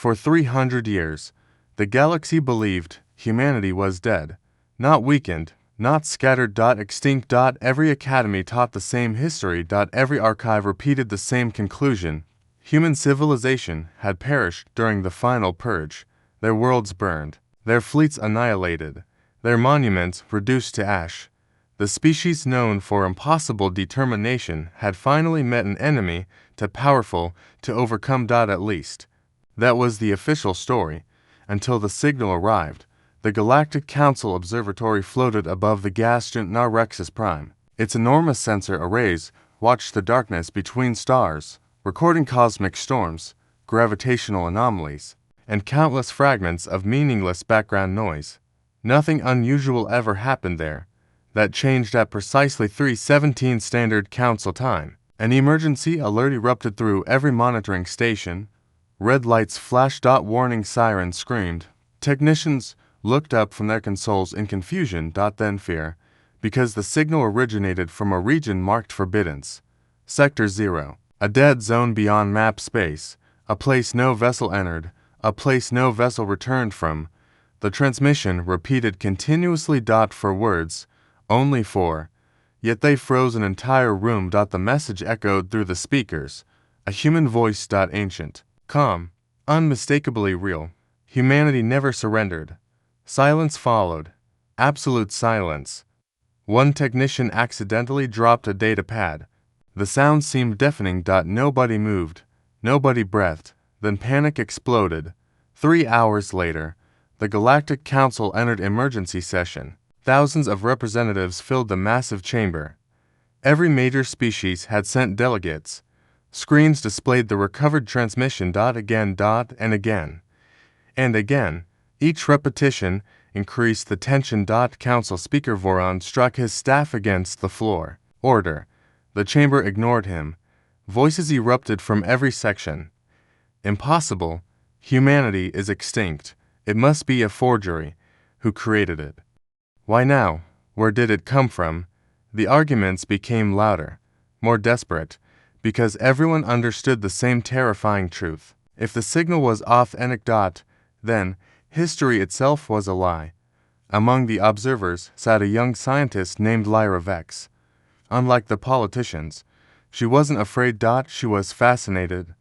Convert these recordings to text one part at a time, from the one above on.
For 300 years, the galaxy believed humanity was dead, not weakened, not scattered. Extinct. Every academy taught the same history. Every archive repeated the same conclusion. Human civilization had perished during the final purge, their worlds burned, their fleets annihilated, their monuments reduced to ash. The species known for impossible determination had finally met an enemy too powerful to overcome. At least, that was the official story, until the signal arrived. The Galactic Council Observatory floated above the gas giant Rexus Prime. Its enormous sensor arrays watched the darkness between stars, recording cosmic storms, gravitational anomalies, and countless fragments of meaningless background noise. Nothing unusual ever happened there. That changed at precisely 3:17 Standard Council time. An emergency alert erupted through every monitoring station. Red lights flashed. Warning sirens screamed. Technicians looked up from their consoles in confusion. Then fear, because the signal originated from a region marked Forbiddance. Sector 0. A dead zone beyond map space. A place no vessel entered. A place no vessel returned from. The transmission repeated continuously. For words, only 4. Yet they froze an entire room. The message echoed through the speakers. A human voice. Ancient, calm, unmistakably real. Humanity never surrendered. Silence followed. Absolute silence. One technician accidentally dropped a data pad. The sound seemed deafening. Nobody moved. Nobody breathed. Then panic exploded. 3 hours later, the Galactic Council entered emergency session. Thousands of representatives filled the massive chamber. Every major species had sent delegates. Screens displayed the recovered transmission. Again. And again. And again. Each repetition increased the tension. Council Speaker Voron struck his staff against the floor. Order. The chamber ignored him. Voices erupted from every section. Impossible. Humanity is extinct. It must be a forgery. Who created it? Why now? Where did it come from? The arguments became louder, more desperate, because everyone understood the same terrifying truth. If the signal was authentic, then history itself was a lie. Among the observers sat a young scientist named Lyra Vex. Unlike the politicians, she wasn't afraid. She was fascinated.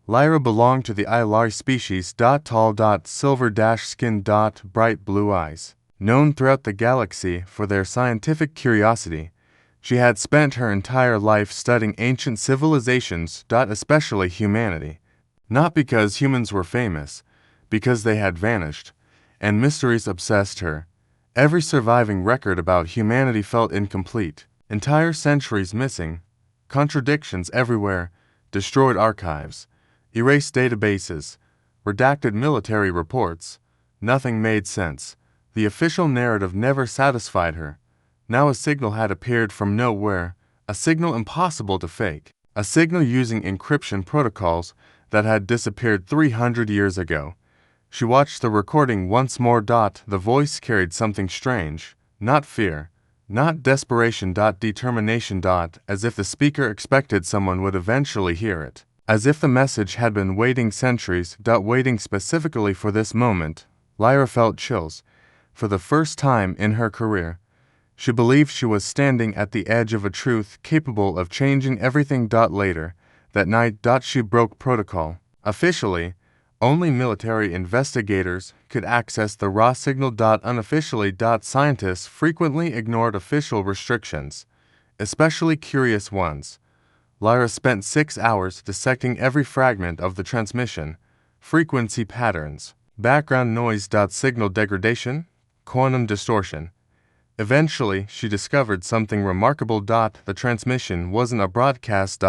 Lyra belonged to the Ilar species. Tall. Silver skin. Bright blue eyes. Known throughout the galaxy for their scientific curiosity, she had spent her entire life studying ancient civilizations. Especially humanity. Not because humans were famous, because they had vanished, and mysteries obsessed her. Every surviving record about humanity felt incomplete. Entire centuries missing. Contradictions everywhere. Destroyed archives. Erased databases. Redacted military reports. Nothing made sense. The official narrative never satisfied her. Now a signal had appeared from nowhere. A signal impossible to fake. A signal using encryption protocols that had disappeared 300 years ago. She watched the recording once more. The voice carried something strange. Not fear. Not desperation. Determination. As if the speaker expected someone would eventually hear it. As if the message had been waiting centuries. Waiting specifically for this moment. Lyra felt chills. For the first time in her career, she believed she was standing at the edge of a truth capable of changing everything. Later, that night, she broke protocol. Officially, only military investigators could access the raw signal. Unofficially, scientists frequently ignored official restrictions, especially curious ones. Lyra spent 6 hours dissecting every fragment of the transmission, frequency patterns, background noise. Signal degradation, quantum distortion. Eventually, she discovered something remarkable. The transmission wasn't a broadcast.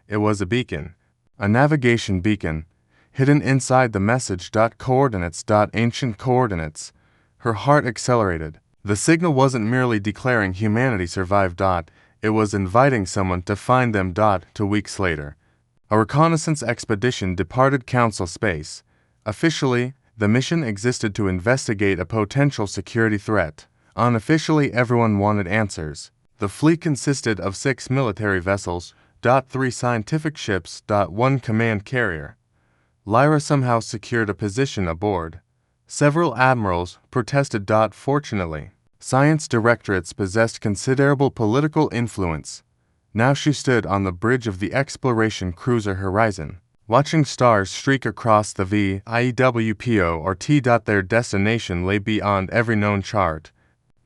It was a beacon. A navigation beacon, hidden inside the message. Coordinates. Ancient coordinates. Her heart accelerated. The signal wasn't merely declaring humanity survived. It was inviting someone to find them. 2 weeks later, a reconnaissance expedition departed Council space. Officially, the mission existed to investigate a potential security threat. Unofficially, everyone wanted answers. The fleet consisted of 6 military vessels, 3 scientific ships, 1 command carrier. Lyra somehow secured a position aboard. Several admirals protested. Fortunately, science directorates possessed considerable political influence. Now she stood on the bridge of the exploration cruiser Horizon, watching stars streak across the VIEWPO or T. Their destination lay beyond every known chart,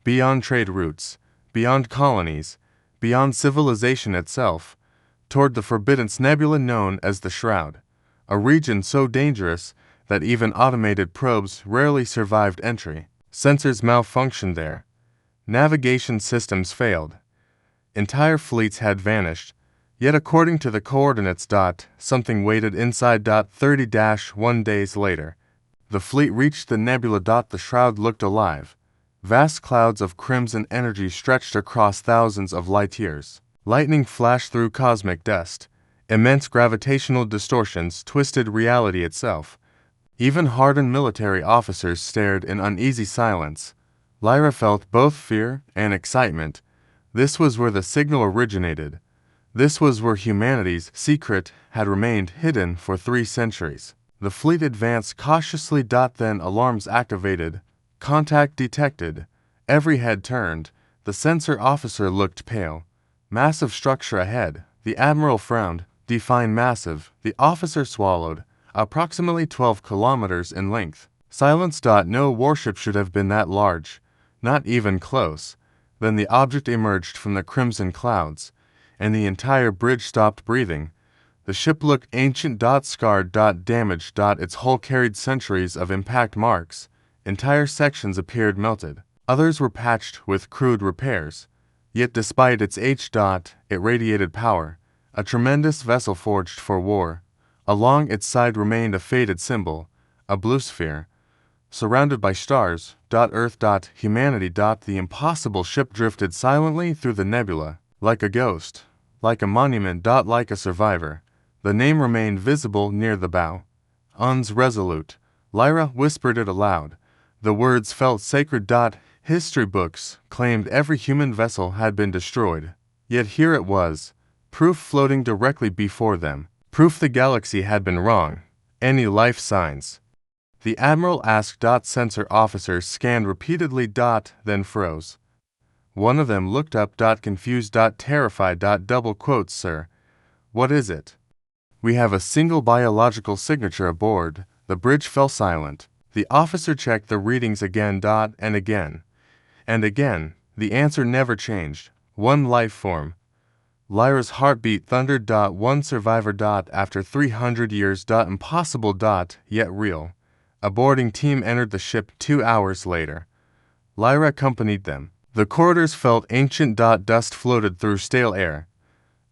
beyond trade routes, beyond colonies, beyond civilization itself, toward the forbidden nebula known as the Shroud, a region so dangerous that even automated probes rarely survived entry. Sensors malfunctioned there. Navigation systems failed. Entire fleets had vanished. Yet according to the coordinates. Something waited inside. 30-1 days later, the fleet reached the nebula. The Shroud looked alive. Vast clouds of crimson energy stretched across thousands of light years. Lightning flashed through cosmic dust. Immense gravitational distortions twisted reality itself. Even hardened military officers stared in uneasy silence. Lyra felt both fear and excitement. This was where the signal originated. This was where humanity's secret had remained hidden for 3 centuries. The fleet advanced cautiously. Then alarms activated. Contact detected. Every head turned. The sensor officer looked pale. Massive structure ahead. The admiral frowned. Define massive. The officer swallowed. Approximately 12 kilometers in length. Silence. No warship should have been that large. Not even close. Then the object emerged from the crimson clouds, and the entire bridge stopped breathing. The ship looked ancient. Scarred. Damaged. Its hull carried centuries of impact marks. Entire sections appeared melted. Others were patched with crude repairs. Yet despite its age. It radiated power. A tremendous vessel forged for war. Along its side remained a faded symbol, a blue sphere, surrounded by stars. Earth. Humanity. The impossible ship drifted silently through the nebula, like a ghost, like a monument. Like a survivor. The name remained visible near the bow. Uns Resolute. Lyra whispered it aloud. The words felt sacred. History books claimed every human vessel had been destroyed. Yet here it was, proof floating directly before them. Proof the galaxy had been wrong. Any life signs? The admiral asked. Sensor officers scanned repeatedly. Then froze. One of them looked up. Confused. Terrified. Double quotes, sir. What is it? We have a single biological signature aboard. The bridge fell silent. The officer checked the readings again. And again. And again. The answer never changed. One life form. Lyra's heartbeat thundered. One survivor. After 300 years. Impossible. Yet real. A boarding team entered the ship 2 hours later. Lyra accompanied them. The corridors felt ancient. Dust floated through stale air.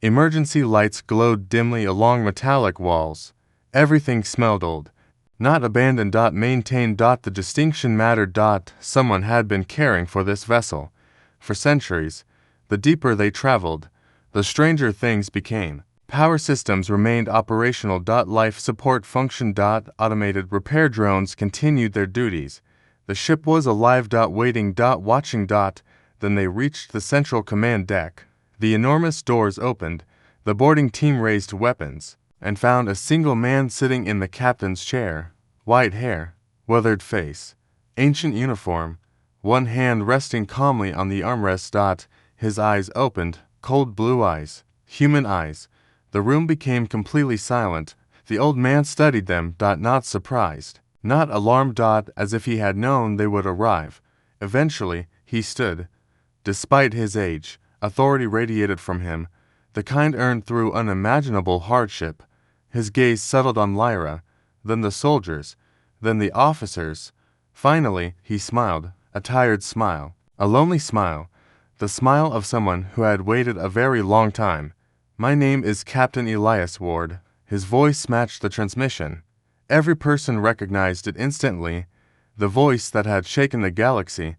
Emergency lights glowed dimly along metallic walls. Everything smelled old. Not abandoned. Maintained. The distinction mattered. Someone had been caring for this vessel. For centuries. The deeper they traveled, the stranger things became. Power systems remained operational. Life support functioned. Automated repair drones continued their duties. The ship was alive. Waiting. Watching. Then they reached the central command deck. The enormous doors opened. The boarding team raised weapons, and found a single man sitting in the captain's chair. White hair, weathered face, ancient uniform, one hand resting calmly on the armrest. His eyes opened, cold blue eyes, human eyes. The room became completely silent. The old man studied them. Not surprised, not alarmed. As if he had known they would arrive. Eventually, he stood. Despite his age, authority radiated from him, the kind earned through unimaginable hardship. His gaze settled on Lyra, then the soldiers, then the officers. Finally, he smiled, a tired smile, a lonely smile, the smile of someone who had waited a very long time. My name is Captain Elias Ward. His voice matched the transmission. Every person recognized it instantly. The voice that had shaken the galaxy.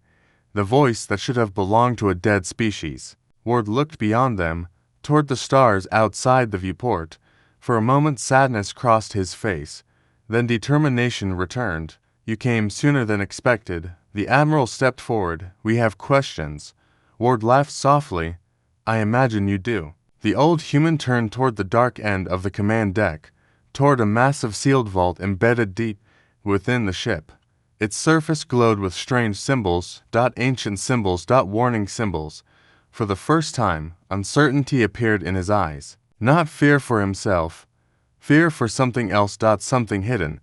The voice that should have belonged to a dead species. Ward looked beyond them, toward the stars outside the viewport. For a moment sadness crossed his face. Then determination returned. You came sooner than expected. The admiral stepped forward. We have questions. Ward laughed softly. I imagine you do. The old human turned toward the dark end of the command deck. toward a massive sealed vault embedded deep within the ship. Its surface glowed with strange symbols, ancient symbols, warning symbols. For the first time, uncertainty appeared in his eyes. Not fear for himself, fear for something else. Something hidden,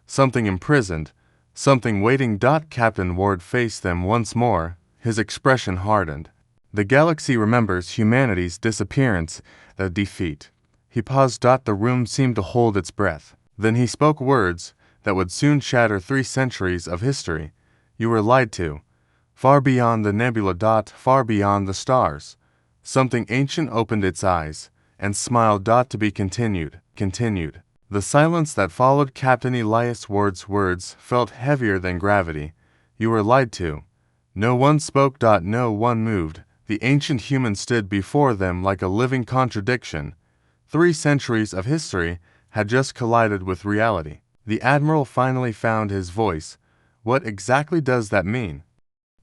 something imprisoned, something waiting. Captain Ward faced them once more, his expression hardened. The galaxy remembers humanity's disappearance, the defeat. He paused. The room seemed to hold its breath. Then he spoke words that would soon shatter 3 centuries of history. You were lied to. Far beyond the nebula. Far beyond the stars. Something ancient opened its eyes and smiled. To be continued. The silence that followed Captain Elias Ward's words felt heavier than gravity. You were lied to. No one spoke. No one moved. The ancient human stood before them like a living contradiction. 3 centuries of history had just collided with reality. The Admiral finally found his voice. What exactly does that mean?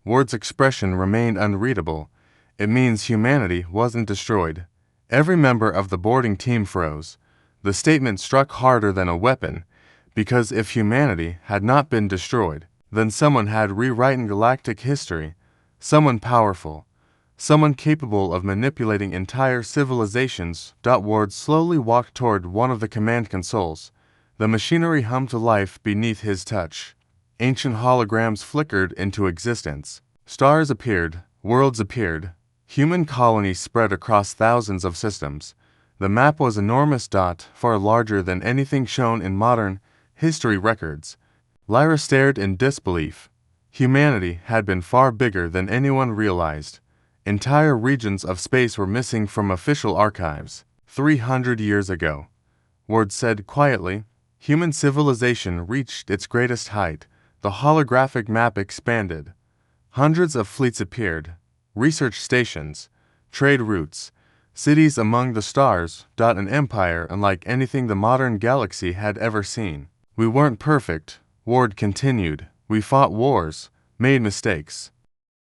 Ward's expression remained unreadable. It means humanity wasn't destroyed. Every member of the boarding team froze. The statement struck harder than a weapon, because if humanity had not been destroyed, then someone had rewritten galactic history, someone powerful, someone capable of manipulating entire civilizations. Ward slowly walked toward one of the command consoles. The machinery hummed to life beneath his touch. Ancient holograms flickered into existence. Stars appeared, worlds appeared. Human colonies spread across thousands of systems. The map was enormous. Far larger than anything shown in modern history records. Lyra stared in disbelief. Humanity had been far bigger than anyone realized. Entire regions of space were missing from official archives. 300 years ago, Ward said quietly, human civilization reached its greatest height. The holographic map expanded. Hundreds of fleets appeared, research stations, trade routes, cities among the stars. An empire unlike anything the modern galaxy had ever seen. We weren't perfect, Ward continued. We fought wars, made mistakes,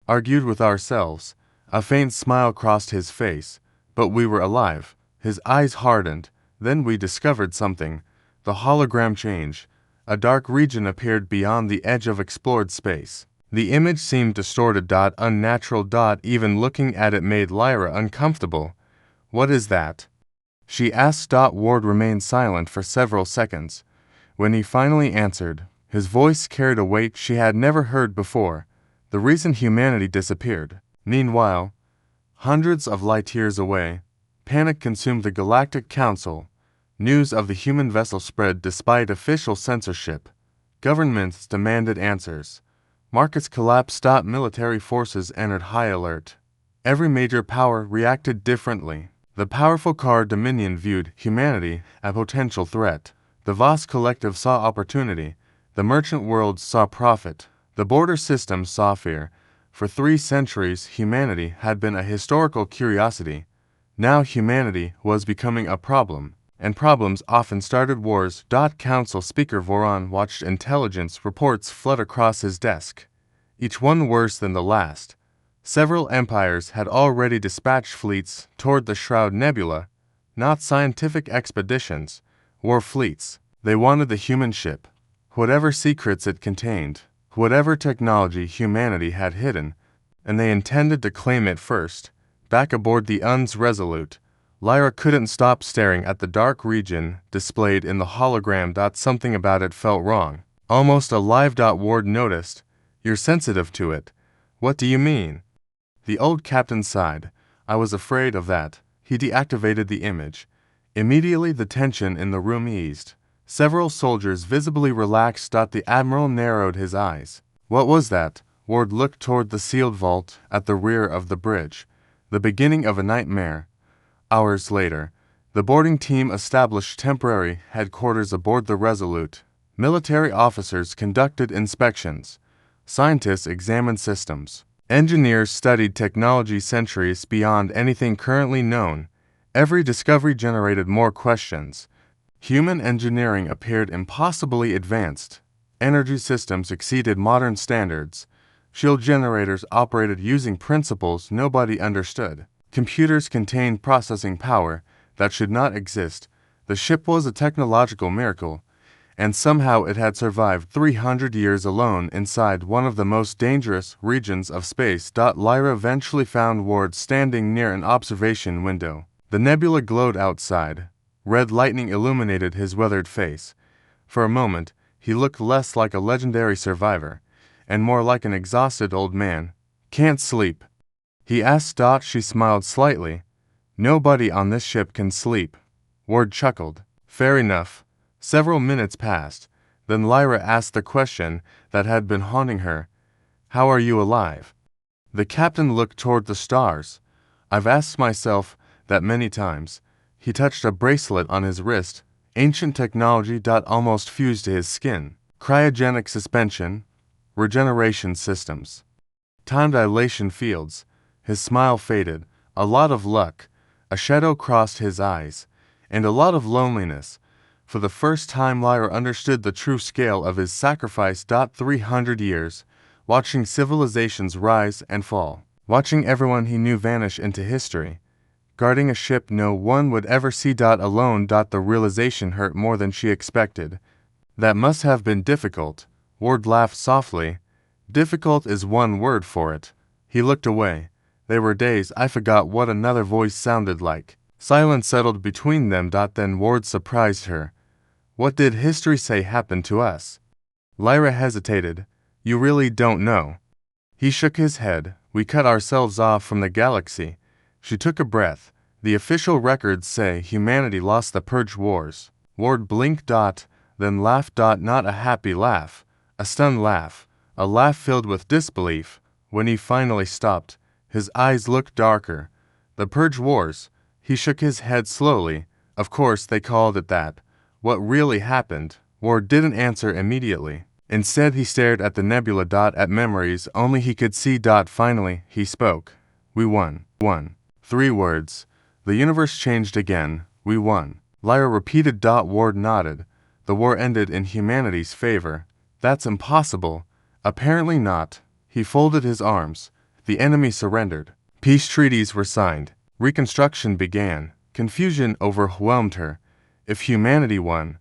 argued with ourselves. A faint smile crossed his face, but we were alive. His eyes hardened. Then we discovered something. The hologram changed. A dark region appeared beyond the edge of explored space. The image seemed distorted. Unnatural. Even looking at it made Lyra uncomfortable. What is that? She asked. Ward remained silent for several seconds. When he finally answered, his voice carried a weight she had never heard before. The reason humanity disappeared. Meanwhile, hundreds of light years away, panic consumed the Galactic Council. News of the human vessel spread despite official censorship. Governments demanded answers. Markets collapsed. Military forces entered high alert. Every major power reacted differently. The powerful Car Dominion viewed humanity as a potential threat. The Voss Collective saw opportunity. The merchant world saw profit. The border system saw fear. For 3 centuries, humanity had been a historical curiosity. Now humanity was becoming a problem, and problems often started wars. Council Speaker Voron watched intelligence reports flood across his desk, each one worse than the last. Several empires had already dispatched fleets toward the Shroud Nebula, not scientific expeditions, war fleets. They wanted the human ship, whatever secrets it contained, whatever technology humanity had hidden, and they intended to claim it first. Back aboard the UN's Resolute, Lyra couldn't stop staring at the dark region displayed in the hologram. Something about it felt wrong, almost alive. Ward noticed. You're sensitive to it. What do you mean? The old captain sighed. I was afraid of that. He deactivated the image. Immediately the tension in the room eased. Several soldiers visibly relaxed. The Admiral narrowed his eyes. What was that? Ward looked toward the sealed vault at the rear of the bridge. The beginning of a nightmare. Hours later, the boarding team established temporary headquarters aboard the Resolute. Military officers conducted inspections. Scientists examined systems. Engineers studied technology centuries beyond anything currently known. Every discovery generated more questions. Human engineering appeared impossibly advanced. Energy systems exceeded modern standards. Shield generators operated using principles nobody understood. Computers contained processing power that should not exist. The ship was a technological miracle, and somehow it had survived 300 years alone inside one of the most dangerous regions of space. Lyra eventually found Ward standing near an observation window. The nebula glowed outside. Red lightning illuminated his weathered face. For a moment, he looked less like a legendary survivor, and more like an exhausted old man. "Can't sleep?" he asked. She smiled slightly. "Nobody on this ship can sleep." Ward chuckled. "Fair enough." Several minutes passed. Then Lyra asked the question that had been haunting her. "How are you alive?" The captain looked toward the stars. "I've asked myself that many times." He touched a bracelet on his wrist. Ancient technology. Almost fused to his skin. Cryogenic suspension. Regeneration systems. Time dilation fields. His smile faded. A lot of luck. A shadow crossed his eyes. And a lot of loneliness. For the first time, Lyra understood the true scale of his sacrifice. 300 years, watching civilizations rise and fall, watching everyone he knew vanish into history, guarding a ship no one would ever see. Alone. The realization hurt more than she expected. That must have been difficult. Ward laughed softly. Difficult is one word for it. He looked away. There were days I forgot what another voice sounded like. Silence settled between them. Then Ward surprised her. "What did history say happened to us?" Lyra hesitated. "You really don't know?" He shook his head. "We cut ourselves off from the galaxy." She took a breath. "The official records say humanity lost the Purge Wars." Ward blinked. Then laughed. Not a happy laugh. A stunned laugh. A laugh filled with disbelief. When he finally stopped, his eyes looked darker. "The Purge Wars." He shook his head slowly. "Of course they called it that. What really happened?" Ward didn't answer immediately. Instead, he stared at the nebula. At memories only he could see. Finally, he spoke. "We won." Won. 3 words. "The universe changed again. We won." Lyra repeated. Ward nodded. "The war ended in humanity's favor." "That's impossible." "Apparently not." He folded his arms. "The enemy surrendered. Peace treaties were signed. Reconstruction began." Confusion overwhelmed her. If humanity won,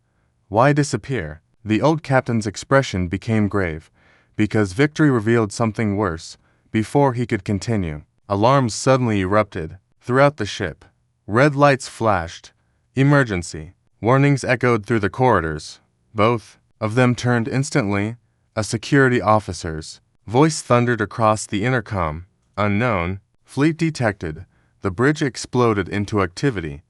why disappear? The old captain's expression became grave, because victory revealed something worse. Before he could continue, alarms suddenly erupted throughout the ship. Red lights flashed. Emergency. Warnings echoed through the corridors. Both of them turned instantly. A security officer's voice thundered across the intercom. "Unknown. Fleet detected." The bridge exploded into activity.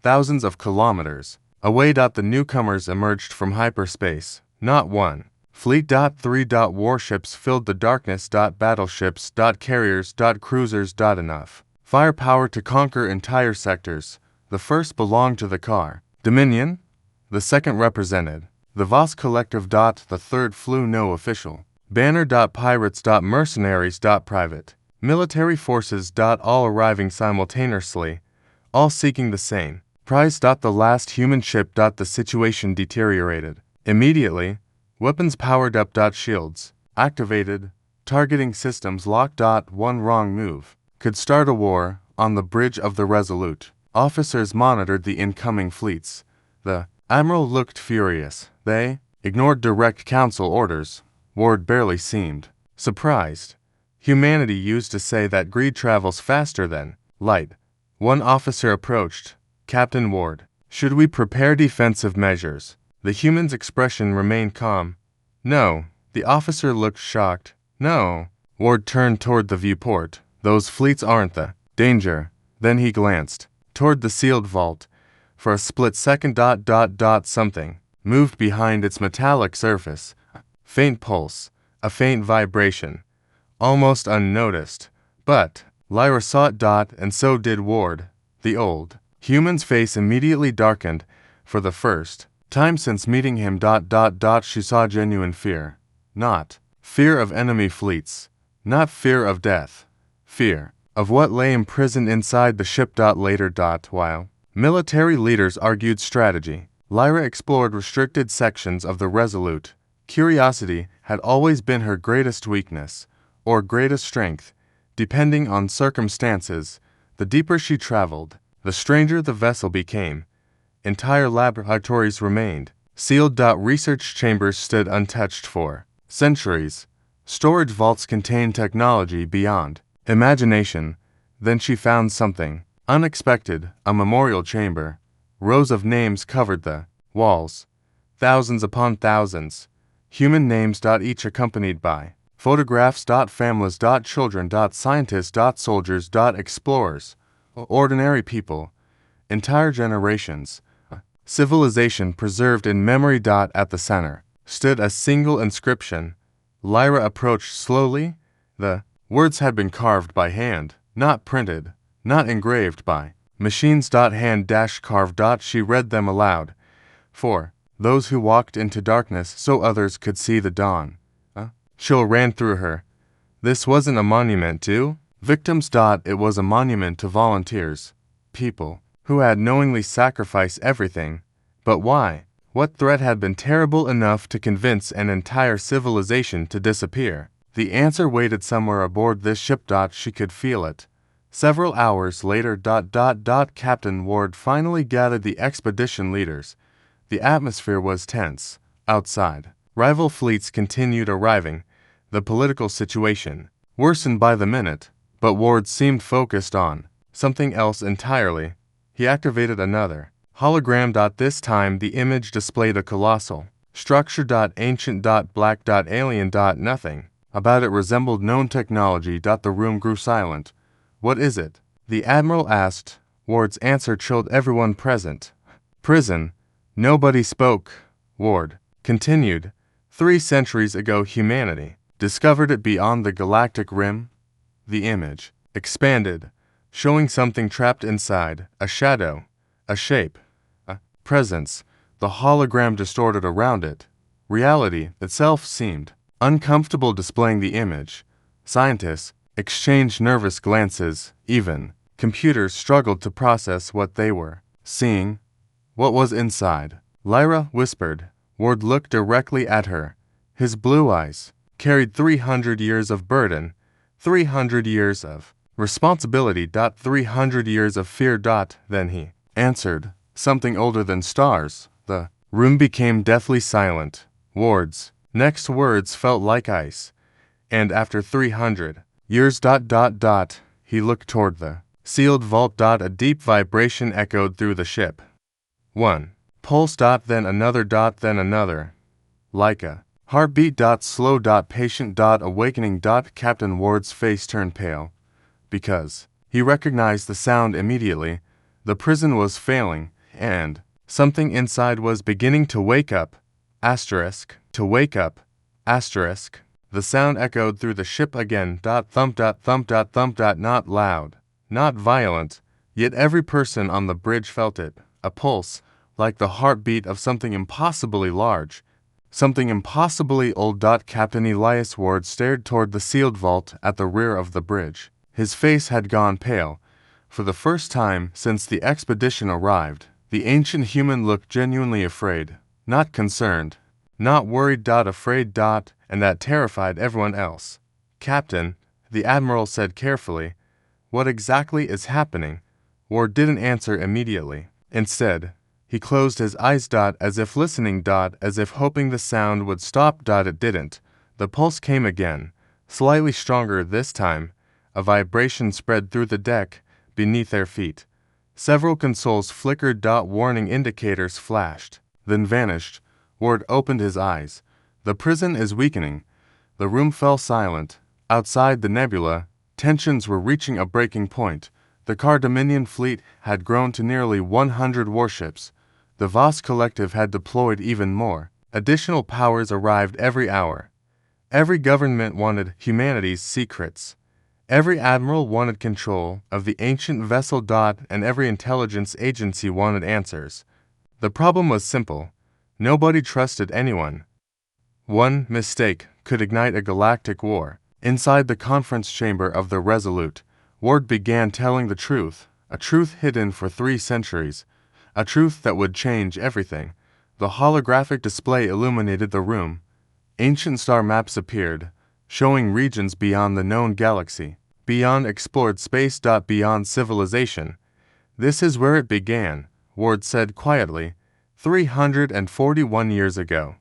Thousands of kilometers away. The newcomers emerged from hyperspace. Not one. Fleet. 3. Warships filled the darkness. Battleships. Carriers. Cruisers. Enough firepower to conquer entire sectors. The first belonged to the car Dominion. The second represented the Voss Collective. The third flew no official banner. Pirates. Mercenaries. Private military forces. All arriving simultaneously, all seeking the same prize. The last human ship. The situation deteriorated immediately. Weapons powered up. Shields activated. Targeting systems locked. One wrong move could start a war. On the bridge of the Resolute, officers monitored the incoming fleets. The admiral looked furious. They ignored direct council orders. Ward barely seemed surprised. Humanity used to say that greed travels faster than light. One officer approached. "Captain Ward, should we prepare defensive measures?" The human's expression remained calm. "No." The officer looked shocked. "No." Ward turned toward the viewport. "Those fleets aren't the danger." Then he glanced toward the sealed vault. For a split second. Something moved behind its metallic surface. A faint pulse, a faint vibration, almost unnoticed. But Lyra saw it. And so did Ward. The old human's face immediately darkened. For the first time since meeting him. She saw genuine fear. Not fear of enemy fleets, not fear of death, fear of what lay imprisoned inside the ship. Later. While military leaders argued strategy, Lyra explored restricted sections of the Resolute. Curiosity had always been her greatest weakness, or greatest strength, depending on circumstances. The deeper she traveled, the stranger the vessel became. Entire laboratories remained sealed. Research chambers stood untouched for centuries. Storage vaults contained technology beyond imagination. Then she found something unexpected, a memorial chamber. Rows of names covered the walls, thousands upon thousands. Human names. Each accompanied by photographs. Families. Children. Scientists. Soldiers. Explorers. Ordinary people. Entire generations. Civilization preserved in memory. At the center stood a single inscription. Lyra approached slowly. The words had been carved by hand, not printed, not engraved by machines. Hand carved. She read them aloud. For those who walked into darkness so others could see the dawn. A chill ran through her. This wasn't a monument to victims. It was a monument to volunteers, people who had knowingly sacrificed everything. But why? What threat had been terrible enough to convince an entire civilization to disappear? The answer waited somewhere aboard this ship. She could feel it. Several hours later. Captain Ward finally gathered the expedition leaders. The atmosphere was tense. Outside, rival fleets continued arriving. The political situation worsened by the minute, but Ward seemed focused on something else entirely. He activated another hologram. This time the image displayed a colossal structure. Ancient. Black. Alien. Nothing about it resembled known technology. The room grew silent. What is it? The Admiral asked. Ward's answer chilled everyone present. Prison. Nobody spoke. Ward continued. 3 centuries ago humanity discovered it beyond the galactic rim. The image expanded, showing something trapped inside, a shadow, a shape, a presence. The hologram distorted around it. Reality itself seemed uncomfortable displaying the image. Scientists exchanged nervous glances. Even computers struggled to process what they were seeing. What was inside? Lyra whispered. Ward looked directly at her. His blue eyes carried 300 years of burden, 300 years of responsibility. 300 years of fear. Then he answered, something older than stars. The room became deathly silent. Ward's next words felt like ice. And after 300 years. He looked toward the sealed vault. A deep vibration echoed through the ship. One pulse. Then another. Then another. Like a heartbeat. Slow. Patient. Awakening. Captain Ward's face turned pale. Because he recognized the sound immediately. The prison was failing, and something inside was beginning to wake up. To wake up. The sound echoed through the ship again. Thump. Thump. Not loud, not violent, yet every person on the bridge felt it. A pulse, like the heartbeat of something impossibly large, something impossibly old. Captain Elias Ward stared toward the sealed vault at the rear of the bridge. His face had gone pale. For the first time since the expedition arrived, the ancient human looked genuinely afraid, not concerned, not worried. Afraid. And that terrified everyone else. Captain, the Admiral said carefully, what exactly is happening? Ward didn't answer immediately. Instead, he closed his eyes. As if listening. As if hoping the sound would stop. It didn't. The pulse came again, slightly stronger this time. A vibration spread through the deck beneath their feet. Several consoles flickered. Warning indicators flashed, then vanished. Ward opened his eyes. The prison is weakening. The room fell silent. Outside the nebula, tensions were reaching a breaking point. The Dominion fleet had grown to nearly 100 warships. The Voss Collective had deployed even more. Additional powers arrived every hour. Every government wanted humanity's secrets. Every admiral wanted control of the ancient vessel. And every intelligence agency wanted answers. The problem was simple. Nobody trusted anyone. One mistake could ignite a galactic war. Inside the conference chamber of the Resolute, Ward began telling the truth, a truth hidden for 3 centuries, a truth that would change everything. The holographic display illuminated the room. Ancient star maps appeared, showing regions beyond the known galaxy, beyond explored space. Beyond civilization. This is where it began. Ward said quietly. 341 years ago.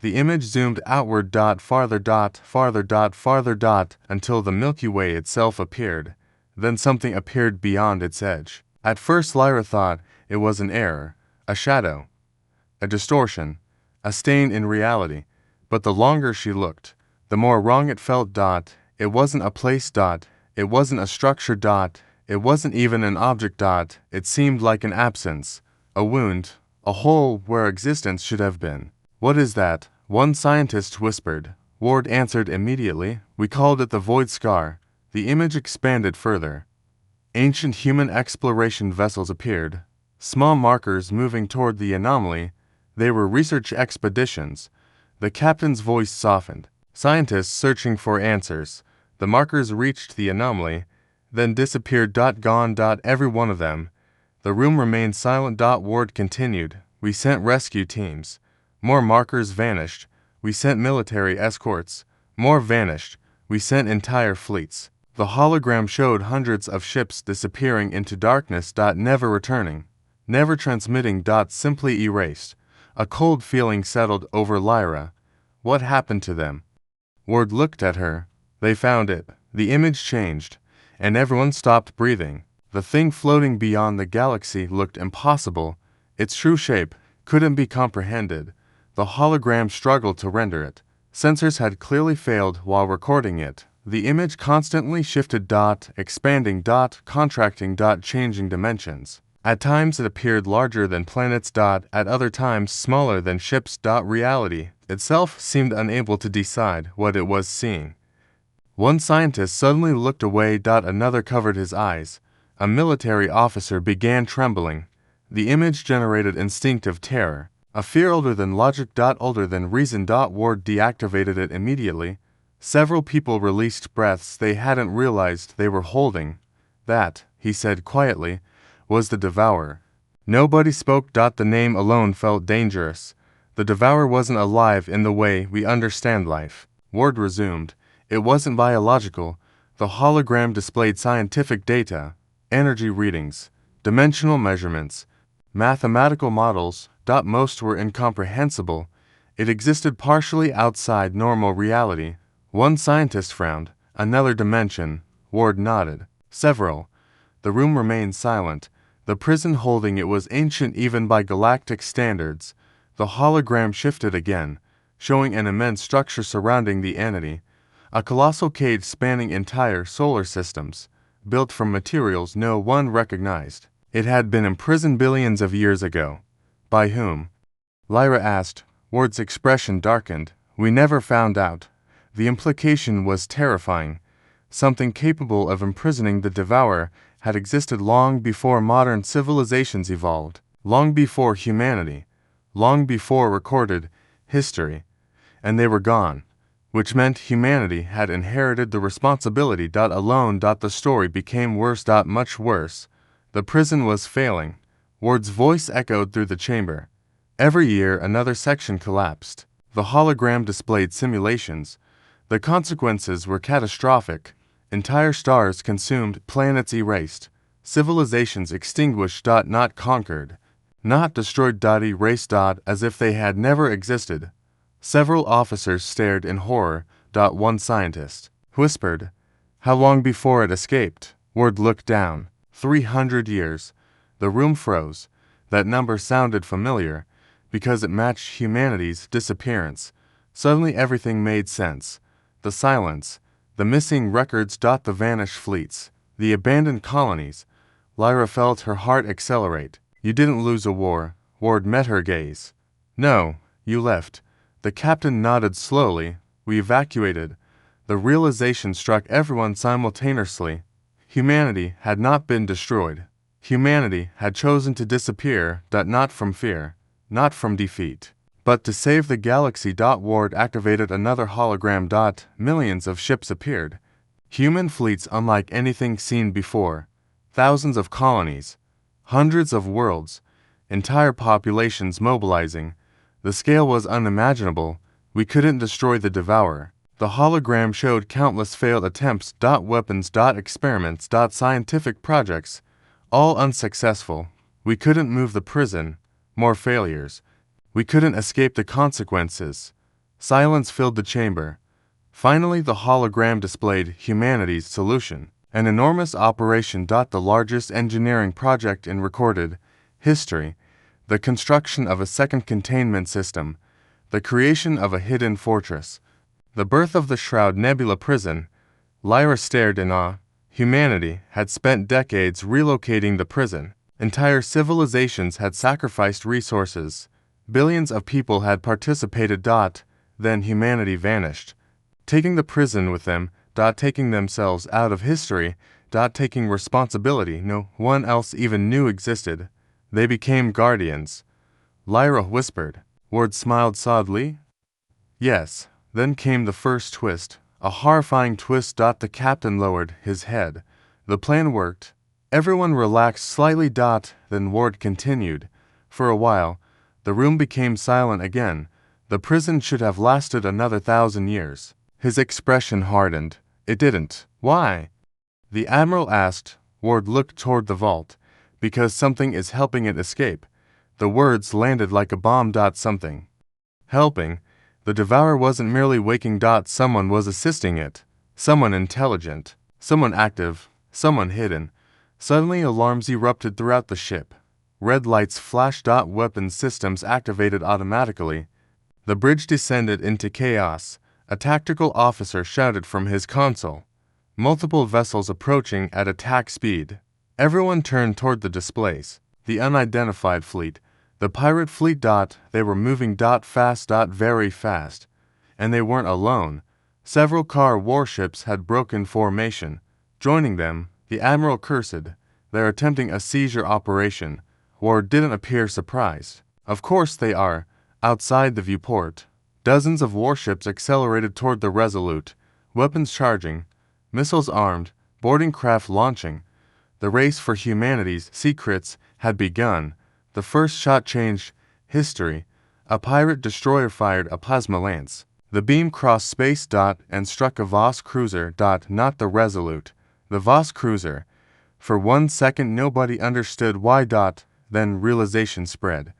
The image zoomed outward farther until the Milky Way itself appeared. Then something appeared beyond its edge. At first Lyra thought it was an error, a shadow, a distortion, a stain in reality. But the longer she looked, the more wrong it felt. It wasn't a place. It wasn't a structure. It wasn't even an object. It seemed like an absence, a wound, a hole where existence should have been. What is that? One scientist whispered. Ward answered immediately. We called it the void scar. The image expanded further. Ancient human exploration vessels appeared, small markers moving toward the anomaly. They were research expeditions. The captain's voice softened. Scientists searching for answers. The markers reached the anomaly, then disappeared. Gone. Every one of them. The room remained silent. Ward continued. We sent rescue teams. More markers vanished. We sent military escorts. More vanished. We sent entire fleets. The hologram showed hundreds of ships disappearing into darkness. Never returning. Never transmitting. Simply erased. A cold feeling settled over Lyra. What happened to them? Ward looked at her. They found it. The image changed, and everyone stopped breathing. The thing floating beyond the galaxy looked impossible. Its true shape couldn't be comprehended. The hologram struggled to render it. Sensors had clearly failed while recording it. The image constantly shifted. Expanding. Contracting. Changing dimensions. At times it appeared larger than planets. At other times smaller than ships. Reality itself seemed unable to decide what it was seeing. One scientist suddenly looked away. Another covered his eyes. A military officer began trembling. The image generated instinctive terror, a fear older than logic. Older than reason. Ward deactivated it immediately. Several people released breaths they hadn't realized they were holding. That, he said quietly, was the Devourer. Nobody spoke. The name alone felt dangerous. The Devourer wasn't alive in the way we understand life. Ward resumed. It wasn't biological. The hologram displayed scientific data, energy readings, dimensional measurements, mathematical models. Most were incomprehensible. It existed partially outside normal reality. One scientist frowned. Another dimension. Ward nodded. Several. The room remained silent. The prison holding it was ancient even by galactic standards. The hologram shifted again, showing an immense structure surrounding the entity. A colossal cage spanning entire solar systems, built from materials no one recognized. It had been imprisoned billions of years ago. By whom? Lyra asked. Ward's expression darkened. We never found out. The implication was terrifying. Something capable of imprisoning the Devourer had existed long before modern civilizations evolved, long before humanity, long before recorded history. And they were gone, which meant humanity had inherited the responsibility. Alone. The story became worse. Much worse. The prison was failing. Ward's voice echoed through the chamber. Every year another section collapsed. The hologram displayed simulations. The consequences were catastrophic. Entire stars consumed, planets erased, civilizations extinguished. Not conquered, not destroyed. Erased. As if they had never existed. Several officers stared in horror. One scientist whispered, How long before it escaped? Ward looked down. 300 years. The room froze. That number sounded familiar, because it matched humanity's disappearance. Suddenly everything made sense. The silence, the missing records. The vanished fleets, the abandoned colonies. Lyra felt her heart accelerate. You didn't lose a war. Ward met her gaze. No, you left. The captain nodded slowly. We evacuated. The realization struck everyone simultaneously. Humanity had not been destroyed. Humanity had chosen to disappear. Not from fear, not from defeat, but to save the galaxy. Ward activated another hologram. Millions of ships appeared. Human fleets unlike anything seen before. Thousands of colonies. Hundreds of worlds. Entire populations mobilizing. The scale was unimaginable. We couldn't destroy the Devourer. The hologram showed countless failed attempts. Weapons. Experiments. Scientific projects. All unsuccessful. We couldn't move the prison. More failures. We couldn't escape the consequences. Silence filled the chamber. Finally, the hologram displayed humanity's solution. An enormous operation. The largest engineering project in recorded history. The construction of a second containment system. The creation of a hidden fortress. The birth of the Shroud Nebula prison. Lyra stared in awe. Humanity had spent decades relocating the prison. Entire civilizations had sacrificed resources. Billions of people had participated. Then humanity vanished, taking the prison with them. Taking themselves out of history. Taking responsibility no one else even knew existed. They became guardians. Lyra whispered. Ward smiled sadly. Yes. Then came the first twist. A horrifying twist. The captain lowered his head. The plan worked. Everyone relaxed slightly. Then Ward continued. For a while, the room became silent again. The prison should have lasted another 1,000 years. His expression hardened. It didn't. Why? The Admiral asked. Ward looked toward the vault. Because something is helping it escape. The words landed like a bomb. Something. Helping. The Devourer wasn't merely waking. Someone was assisting it. Someone intelligent. Someone active. Someone hidden. Suddenly alarms erupted throughout the ship. Red lights flashed. Weapon systems activated automatically. The bridge descended into chaos. A tactical officer shouted from his console. Multiple vessels approaching at attack speed. Everyone turned toward the displays. The unidentified fleet. The pirate fleet. They were moving. Fast. Very fast. And they weren't alone. Several car warships had broken formation. Joining them, the Admiral cursed. They're attempting a seizure operation. Ward didn't appear surprised. Of course they are. Outside the viewport, dozens of warships accelerated toward the Resolute. Weapons charging. Missiles armed. Boarding craft launching. The race for humanity's secrets had begun. The first shot changed history. A pirate destroyer fired a plasma lance. The beam crossed space. And struck a Voss cruiser. Not the Resolute. The Voss cruiser. For 1 second nobody understood why. Then realization spread.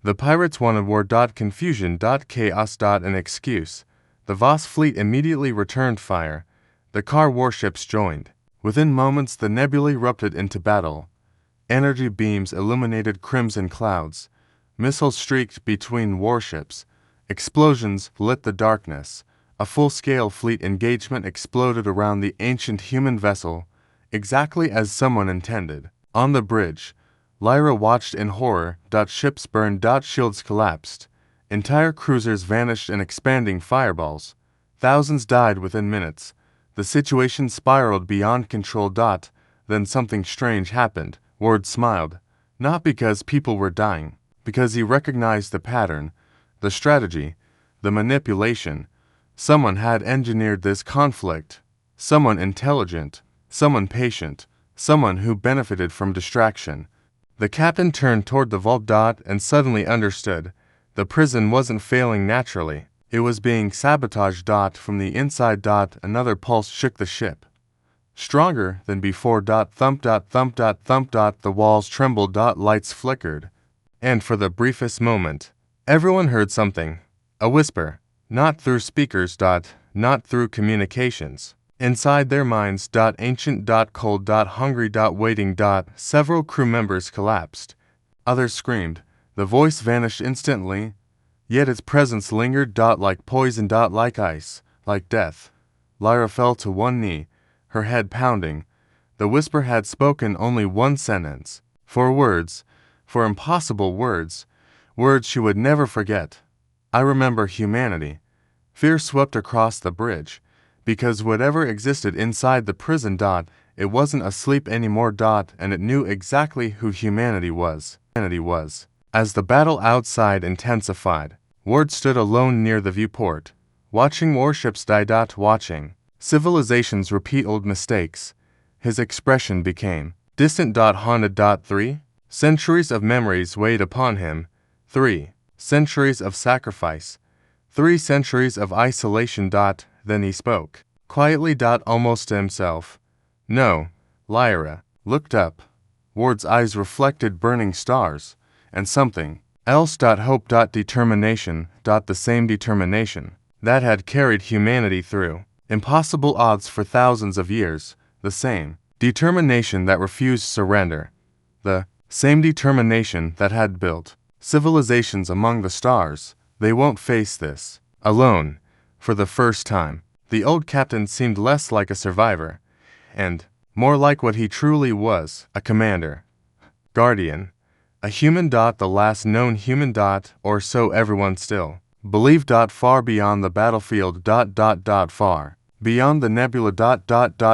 The pirates wanted war. Confusion. Chaos. An excuse. The Voss fleet immediately returned fire. The car warships joined. Within moments the nebula erupted into battle. Energy beams illuminated crimson clouds. Missiles streaked between warships. Explosions lit the darkness. A full-scale fleet engagement exploded around the ancient human vessel, exactly as someone intended. On the bridge, Lyra watched in horror. Ships burned. Shields collapsed. Entire cruisers vanished in expanding fireballs. Thousands died within minutes. The situation spiraled beyond control. Then something strange happened. Ward smiled. Not because people were dying, because he recognized the pattern, the strategy, the manipulation. Someone had engineered this conflict. Someone intelligent. Someone patient. Someone who benefited from distraction. The captain turned toward the vault. And suddenly understood. The prison wasn't failing naturally. It was being sabotaged. From the inside. Another pulse shook the ship. Stronger than before. Thump. Thump. Thump. The walls trembled. Lights flickered. And for the briefest moment, everyone heard something. A whisper. Not through speakers. Not through communications. Inside their minds. Ancient. Cold. Hungry. Waiting. Several crew members collapsed. Others screamed. The voice vanished instantly, yet its presence lingered. Like poison. Like ice. Like death. Lyra fell to one knee, her head pounding. The whisper had spoken only one sentence. 4 words. 4 impossible words. Words she would never forget. I remember humanity. Fear swept across the bridge. Because whatever existed inside the prison. It wasn't asleep anymore. And it knew exactly who humanity was. As the battle outside intensified, Ward stood alone near the viewport, watching warships die. Watching civilizations repeat old mistakes. His expression became distant. Haunted. 3 centuries of memories weighed upon him. 3 centuries of sacrifice. 3 centuries of isolation. Then he spoke, quietly. Almost to himself. No. Lyra looked up. Ward's eyes reflected burning stars, and something else. Hope. Determination. The same determination that had carried humanity through impossible odds for thousands of years, the same determination that refused surrender, the same determination that had built civilizations among the stars. They won't face this alone. For the first time, the old captain seemed less like a survivor, and more like what he truly was, a commander. Guardian. A human. The last known human. Or so everyone still believed. Far beyond the battlefield. Far beyond the nebula.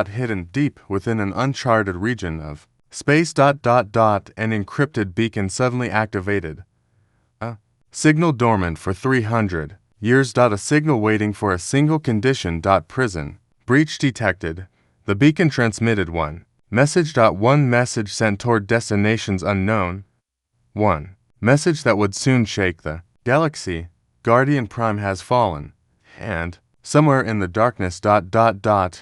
Hidden deep within an uncharted region of space. An encrypted beacon suddenly activated. A signal dormant for 300 years. A signal waiting for a single condition. Prison breach detected. The beacon transmitted one message. One message sent toward destinations unknown. One message that would soon shake the galaxy. Guardian Prime has fallen. And somewhere in the darkness.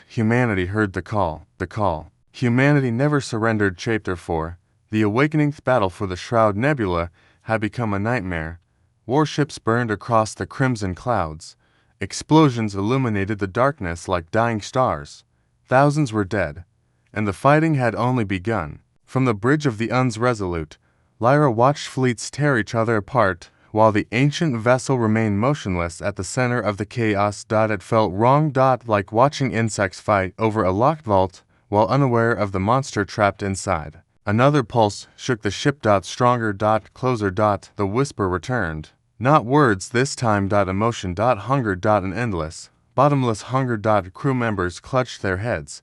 Humanity heard the call. The call. Humanity never surrendered. Chapter 4. The awakening. Battle for the Shroud Nebula had become a nightmare. Warships burned across the crimson clouds. Explosions illuminated the darkness like dying stars. Thousands were dead, and the fighting had only begun. From the bridge of the Uns Resolute, Lyra watched fleets tear each other apart, while the ancient vessel remained motionless at the center of the chaos. It felt wrong. Like watching insects fight over a locked vault, while unaware of the monster trapped inside. Another pulse shook the ship. Stronger. Closer. The whisper returned. Not words this time. Emotion. Hunger. An endless, bottomless hunger. Crew members clutched their heads.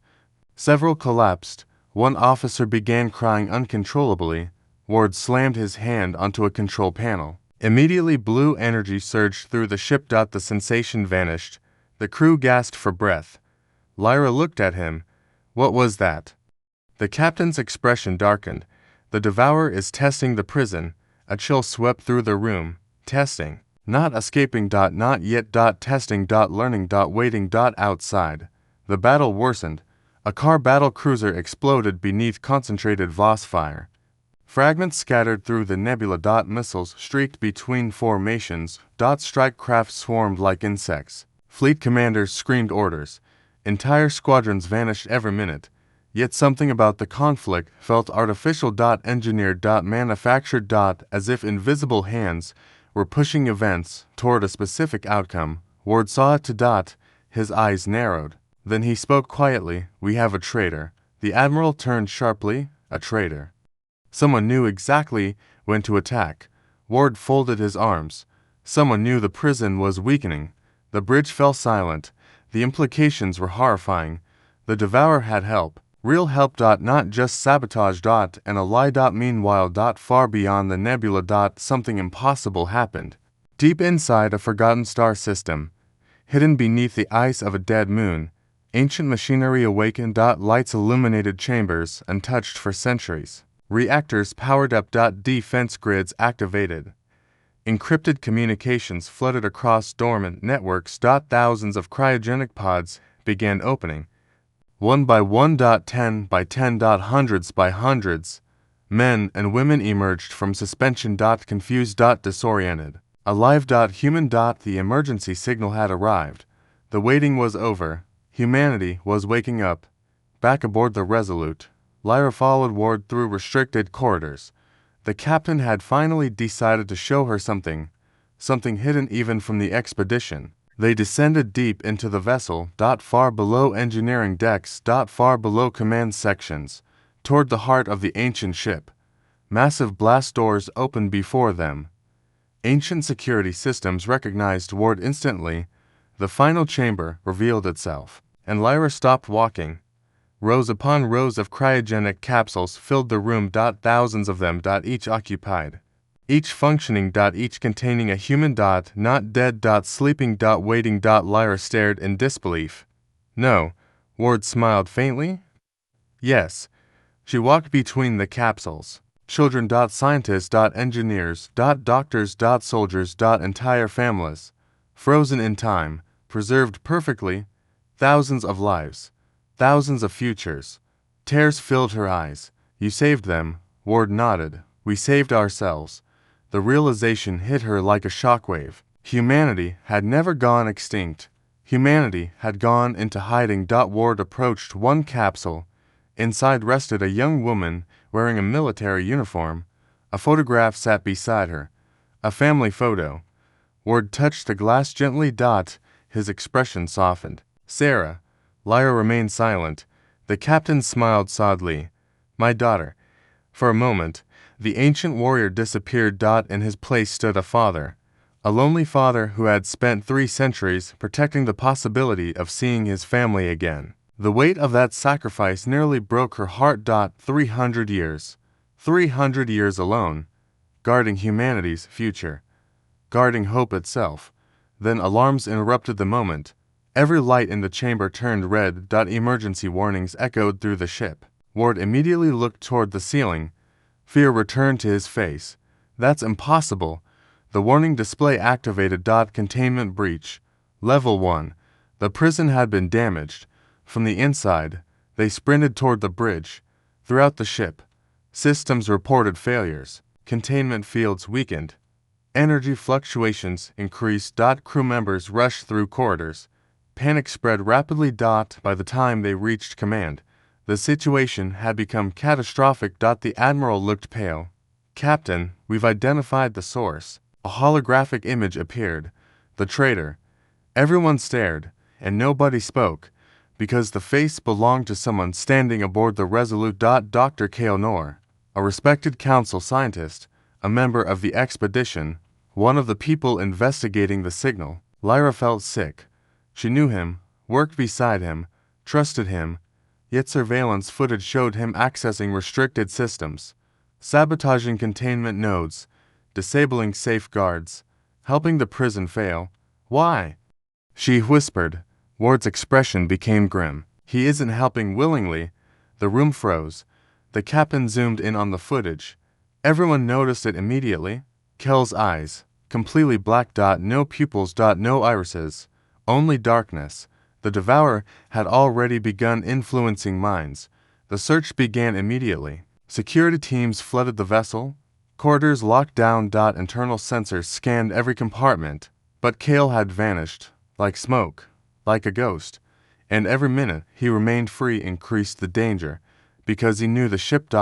Several collapsed. One officer began crying uncontrollably. Ward slammed his hand onto a control panel. Immediately blue energy surged through the ship. The sensation vanished. The crew gasped for breath. Lyra looked at him. What was that? The captain's expression darkened. The Devourer is testing the prison. A chill swept through the room. Testing. Not escaping. Not yet. Testing. Learning. Waiting. Outside. The battle worsened. A car battle cruiser exploded beneath concentrated Voss fire. Fragments scattered through the nebula. Missiles streaked between formations. Strike craft swarmed like insects. Fleet commanders screamed orders. Entire squadrons vanished every minute. Yet something about the conflict felt artificial. Engineered. Manufactured. As if invisible hands were pushing events toward a specific outcome. Ward saw it to. His eyes narrowed. Then he spoke quietly. We have a traitor. The Admiral turned sharply. A traitor. Someone knew exactly when to attack. Ward folded his arms. Someone knew the prison was weakening. The bridge fell silent. The implications were horrifying. The Devourer had help. Real help. Not just sabotage. And a lie. Meanwhile. Far beyond the nebula. Something impossible happened. Deep inside a forgotten star system, hidden beneath the ice of a dead moon, ancient machinery awakened. Lights illuminated chambers untouched for centuries. Reactors powered up. Defense grids activated. Encrypted communications flooded across dormant networks. Thousands of cryogenic pods began opening. One by one. 10 by 10. Hundreds by hundreds. Men and women emerged from suspension. Confused. Disoriented. Alive. Human. The emergency signal had arrived. The waiting was over. Humanity was waking up. Back aboard the Resolute, Lyra followed Ward through restricted corridors. The captain had finally decided to show her something hidden even from the expedition. They descended deep into the vessel. Far below engineering decks. Far below command sections, toward the heart of the ancient ship. Massive blast doors opened before them. Ancient security systems recognized Ward instantly. The final chamber revealed itself, and Lyra stopped walking. Rows upon rows of cryogenic capsules filled the room. Thousands of them. Each occupied. Each functioning. Each containing a human. Not dead. Sleeping. Waiting. Lyra stared in disbelief. No. Ward smiled faintly. Yes. She walked between the capsules. Children. Scientists. Engineers. Doctors. Soldiers. Entire families. Frozen in time. Preserved perfectly. Thousands of lives. Thousands of futures. Tears filled her eyes. You saved them, Ward nodded. We saved ourselves. The realization hit her like a shockwave. Humanity had never gone extinct. Humanity had gone into hiding. Ward approached one capsule. Inside rested a young woman wearing a military uniform. A photograph sat beside her. A family photo. Ward touched the glass gently. His expression softened. Sarah. Lyra remained silent. The captain smiled sadly. My daughter. For a moment, the ancient warrior disappeared. In his place stood a father. A lonely father who had spent 3 centuries protecting the possibility of seeing his family again. The weight of that sacrifice nearly broke her heart. 300 years. 300 years alone, guarding humanity's future, guarding hope itself. Then alarms interrupted the moment. Every light in the chamber turned red. Emergency warnings echoed through the ship. Ward immediately looked toward the ceiling. Fear returned to his face. That's impossible. The warning display activated. Containment breach. Level 1. The prison had been damaged. From the inside, they sprinted toward the bridge. Throughout the ship, systems reported failures. Containment fields weakened. Energy fluctuations increased. Crew members rushed through corridors. Panic spread rapidly. By the time they reached command, the situation had become catastrophic. The admiral looked pale. Captain, we've identified the source. A holographic image appeared. The traitor. Everyone stared, and nobody spoke, because the face belonged to someone standing aboard the Resolute. Dr. Cale Nor, a respected council scientist, a member of the expedition, one of the people investigating the signal. Lyra felt sick. She knew him, worked beside him, trusted him, yet surveillance footage showed him accessing restricted systems, sabotaging containment nodes, disabling safeguards, helping the prison fail. Why? She whispered. Ward's expression became grim. He isn't helping willingly. The room froze. The captain zoomed in on the footage. Everyone noticed it immediately. Kel's eyes, completely black. No pupils. No irises. Only darkness. The devourer had already begun influencing minds. The search began immediately. Security teams flooded the vessel. Corridors locked down. Internal sensors scanned every compartment. But Cale had vanished, like smoke, like a ghost. And every minute he remained free increased the danger, because he knew the ship.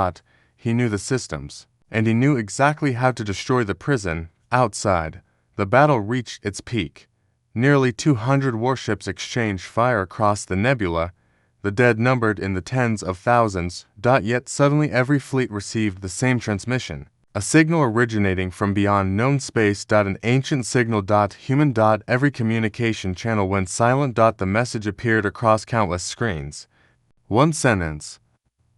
He knew the systems, and he knew exactly how to destroy the prison. Outside, the battle reached its peak. Nearly 200 warships exchanged fire across the nebula. The dead numbered in the tens of thousands. Yet suddenly every fleet received the same transmission. A signal originating from beyond known space. An ancient signal. Human. Every communication channel went silent. The message appeared across countless screens. One sentence.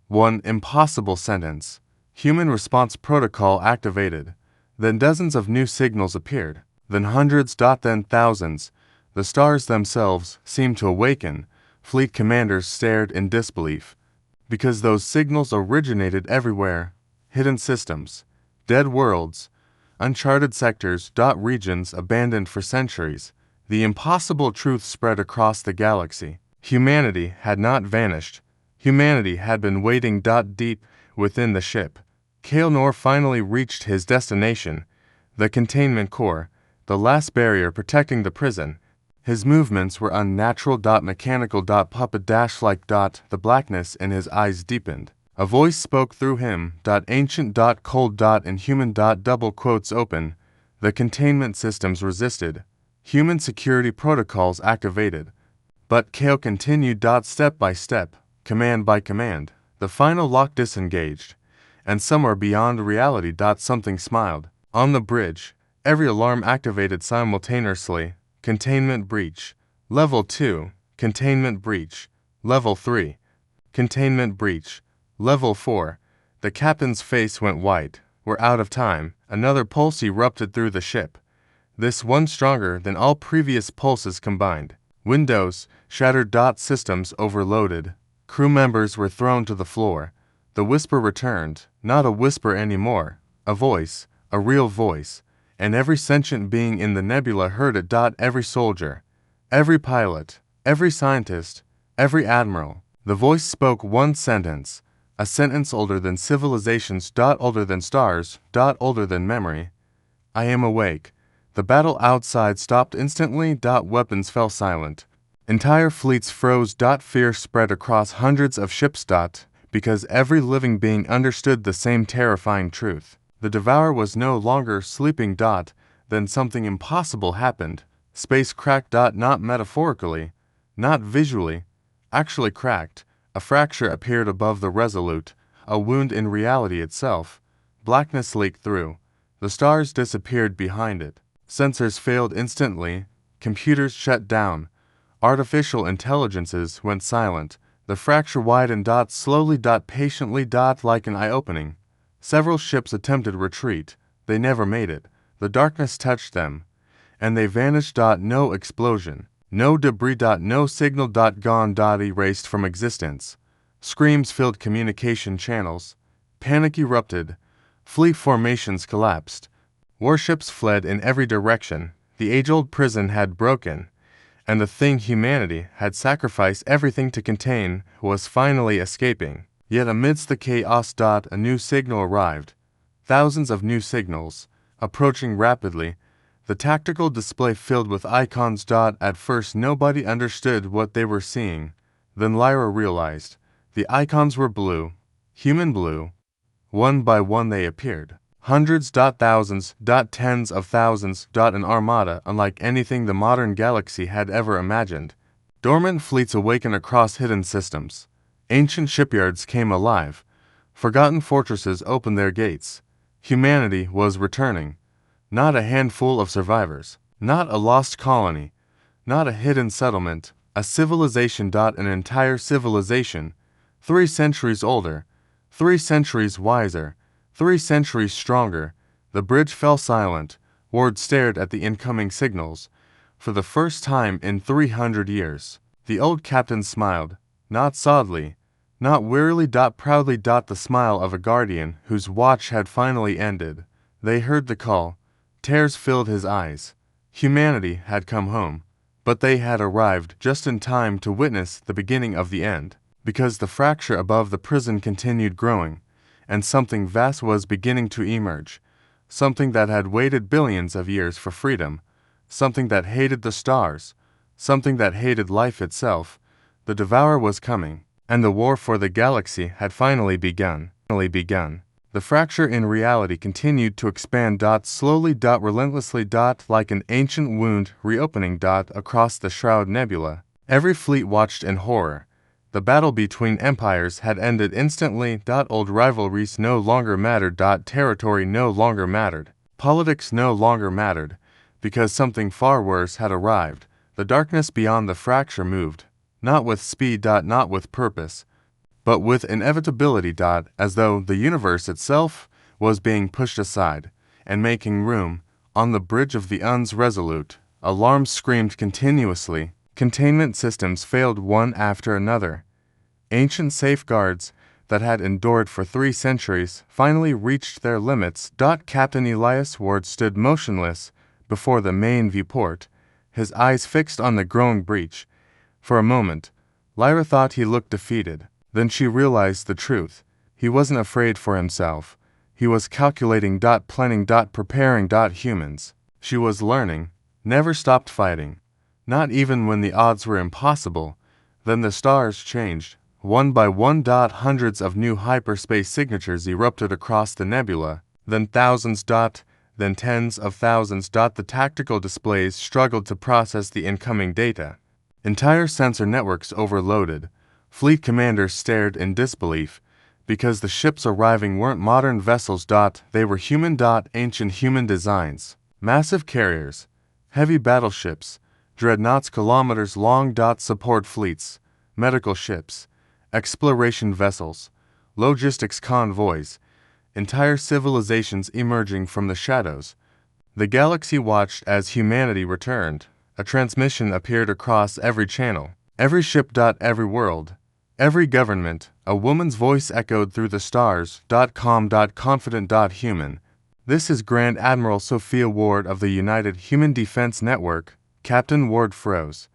One impossible sentence. Human response protocol activated. Then dozens of new signals appeared. Then hundreds. Then thousands. The stars themselves seemed to awaken. Fleet commanders stared in disbelief. Because those signals originated everywhere. Hidden systems. Dead worlds, uncharted sectors. Regions abandoned for centuries. The impossible truth spread across the galaxy. Humanity had not vanished. Humanity had been waiting. Deep within the ship, Cale Nor finally reached his destination, the containment core, the last barrier protecting the prison. His movements were unnatural. Mechanical. Puppet like. The blackness in his eyes deepened. A voice spoke through him. Ancient. Cold. Inhuman. Double quotes open. The containment systems resisted. Human security protocols activated. But Cale continued. Step by step, command by command. The final lock disengaged. And somewhere beyond reality. Something smiled. On the bridge, every alarm activated simultaneously. Containment breach. Level 2. Containment breach. Level 3. Containment breach. Level 4. The captain's face went white. We're out of time. Another pulse erupted through the ship. This one stronger than all previous pulses combined. Windows shattered. Systems overloaded. Crew members were thrown to the floor. The whisper returned. Not a whisper anymore. A voice. A real voice. And every sentient being in the nebula heard it. Every soldier. Every pilot. Every scientist. Every admiral. The voice spoke one sentence. A sentence older than civilizations. Older than stars. Older than memory. I am awake. The battle outside stopped instantly. Weapons fell silent. Entire fleets froze. Fear spread across hundreds of ships. Because every living being understood the same terrifying truth. The devourer was no longer sleeping. Then something impossible happened. Space cracked. Not metaphorically, not visually, actually cracked. A fracture appeared above the Resolute, a wound in reality itself. Blackness leaked through. The stars disappeared behind it. Sensors failed instantly. Computers shut down. Artificial intelligences went silent. The fracture widened. Slowly. Patiently. Like an eye-opening. Several ships attempted retreat. They never made it. The darkness touched them, and they vanished. No explosion. No debris. No signal. Gone. Erased from existence. Screams filled communication channels. Panic erupted. Fleet formations collapsed. Warships fled in every direction. The age-old prison had broken, and the thing humanity had sacrificed everything to contain was finally escaping. Yet amidst the chaos. A new signal arrived. Thousands of new signals, approaching rapidly. The tactical display filled with icons. At first nobody understood what they were seeing. Then Lyra realized. The icons were blue. Human blue. One by one they appeared. Hundreds. Thousands. Tens of thousands. An armada unlike anything the modern galaxy had ever imagined. Dormant fleets awakened across hidden systems. Ancient shipyards came alive. Forgotten fortresses opened their gates. Humanity was returning. Not a handful of survivors. Not a lost colony. Not a hidden settlement. A civilization. An entire civilization. 3 centuries older. 3 centuries wiser. 3 centuries stronger. The bridge fell silent. Ward stared at the incoming signals. For the first time in 300 years. The old captain smiled. Not sadly. Not wearily. Proudly. The smile of a guardian whose watch had finally ended. They heard the call. Tears filled his eyes. Humanity had come home. But they had arrived just in time to witness the beginning of the end. Because the fracture above the prison continued growing, and something vast was beginning to emerge. Something that had waited billions of years for freedom. Something that hated the stars. Something that hated life itself. The devourer was coming, and the war for the galaxy had finally begun. The fracture in reality continued to expand. Slowly. Relentlessly. Like an ancient wound reopening. Across the Shroud Nebula. Every fleet watched in horror. The battle between empires had ended instantly. Old rivalries no longer mattered. Territory no longer mattered. Politics no longer mattered, because something far worse had arrived. The darkness beyond the fracture moved, not with speed. Not with purpose, but with inevitability. As though the universe itself was being pushed aside and making room. On the bridge of the Uns Resolute, alarms screamed continuously. Containment systems failed one after another. Ancient safeguards that had endured for 3 centuries finally reached their limits. Captain Elias Ward stood motionless before the main viewport, his eyes fixed on the growing breach. For a moment, Lyra thought he looked defeated. Then she realized the truth. He wasn't afraid for himself. He was calculating. Planning. Preparing. Humans. She was learning. Never stopped fighting. Not even when the odds were impossible. Then the stars changed. One by one. Hundreds of new hyperspace signatures erupted across the nebula. Then thousands. Then tens of thousands. The tactical displays struggled to process the incoming data. Entire sensor networks overloaded. Fleet commanders stared in disbelief, because the ships arriving weren't modern vessels. They were human. Ancient human designs. Massive carriers. Heavy battleships. Dreadnoughts kilometers long. Support fleets. Medical ships. Exploration vessels. Logistics convoys. Entire civilizations emerging from the shadows. The galaxy watched as humanity returned. A transmission appeared across every channel. Every ship. Every world. Every government. A woman's voice echoed through the stars. Calm. Confident. Human. This is Grand Admiral Sophia Ward of the United Human Defense Network. Captain Ward froze.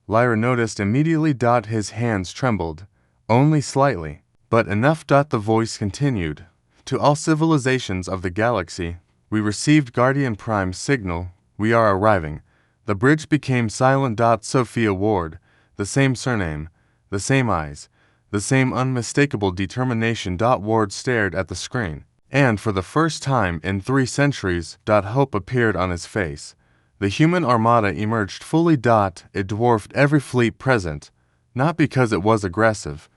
Lyra noticed immediately. His hands trembled. Only slightly. But enough. The voice continued. To all civilizations of the galaxy, we received Guardian Prime's signal. We are arriving. The bridge became silent. Sophia Ward, the same surname, the same eyes, the same unmistakable determination. Ward stared at the screen, and for the first time in 3 centuries, hope appeared on his face. The human armada emerged fully. It dwarfed every fleet present, not because it was aggressive,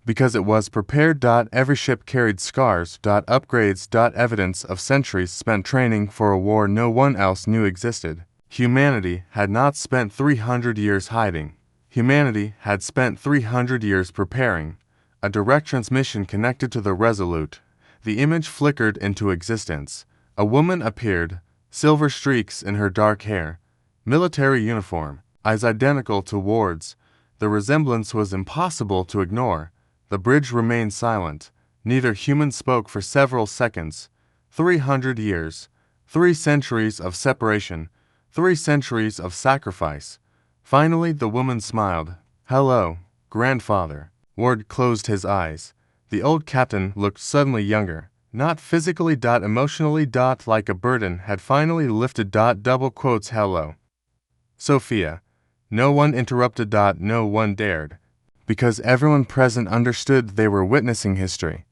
because it was prepared. Every ship carried scars, upgrades, evidence of centuries spent training for a war no one else knew existed. Humanity had not spent 300 years hiding. Humanity had spent 300 years preparing. A direct transmission connected to the Resolute. The image flickered into existence. A woman appeared, silver streaks in her dark hair, military uniform, eyes identical to Ward's. The resemblance was impossible to ignore. The bridge remained silent. Neither human spoke for several seconds. 300 years. 3 centuries of separation. 3 centuries of sacrifice. Finally, the woman smiled. "Hello, grandfather." Ward closed his eyes. The old captain looked suddenly younger. Not physically. Emotionally. Like a burden had finally lifted. Double quotes. "Hello, Sophia." No one interrupted. No one dared. Because everyone present understood they were witnessing history.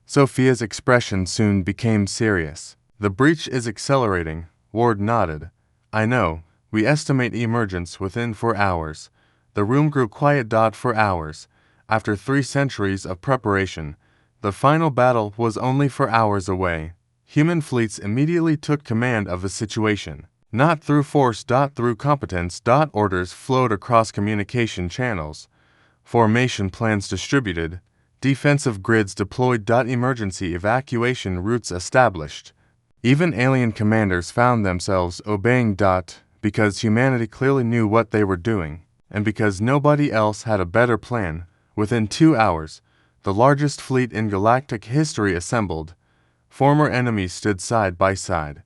Sophia's expression soon became serious. "The breach is accelerating." Ward nodded. "I know. We estimate emergence within 4 hours." The room grew quiet. For hours. After 3 centuries of preparation, the final battle was only 4 hours away. Human fleets immediately took command of the situation. Not through force. Through competence. Orders flowed across communication channels. Formation plans distributed. Defensive grids deployed. Emergency evacuation routes established. Even alien commanders found themselves obeying. Because humanity clearly knew what they were doing, and because nobody else had a better plan. Within 2 hours, the largest fleet in galactic history assembled. Former enemies stood side by side.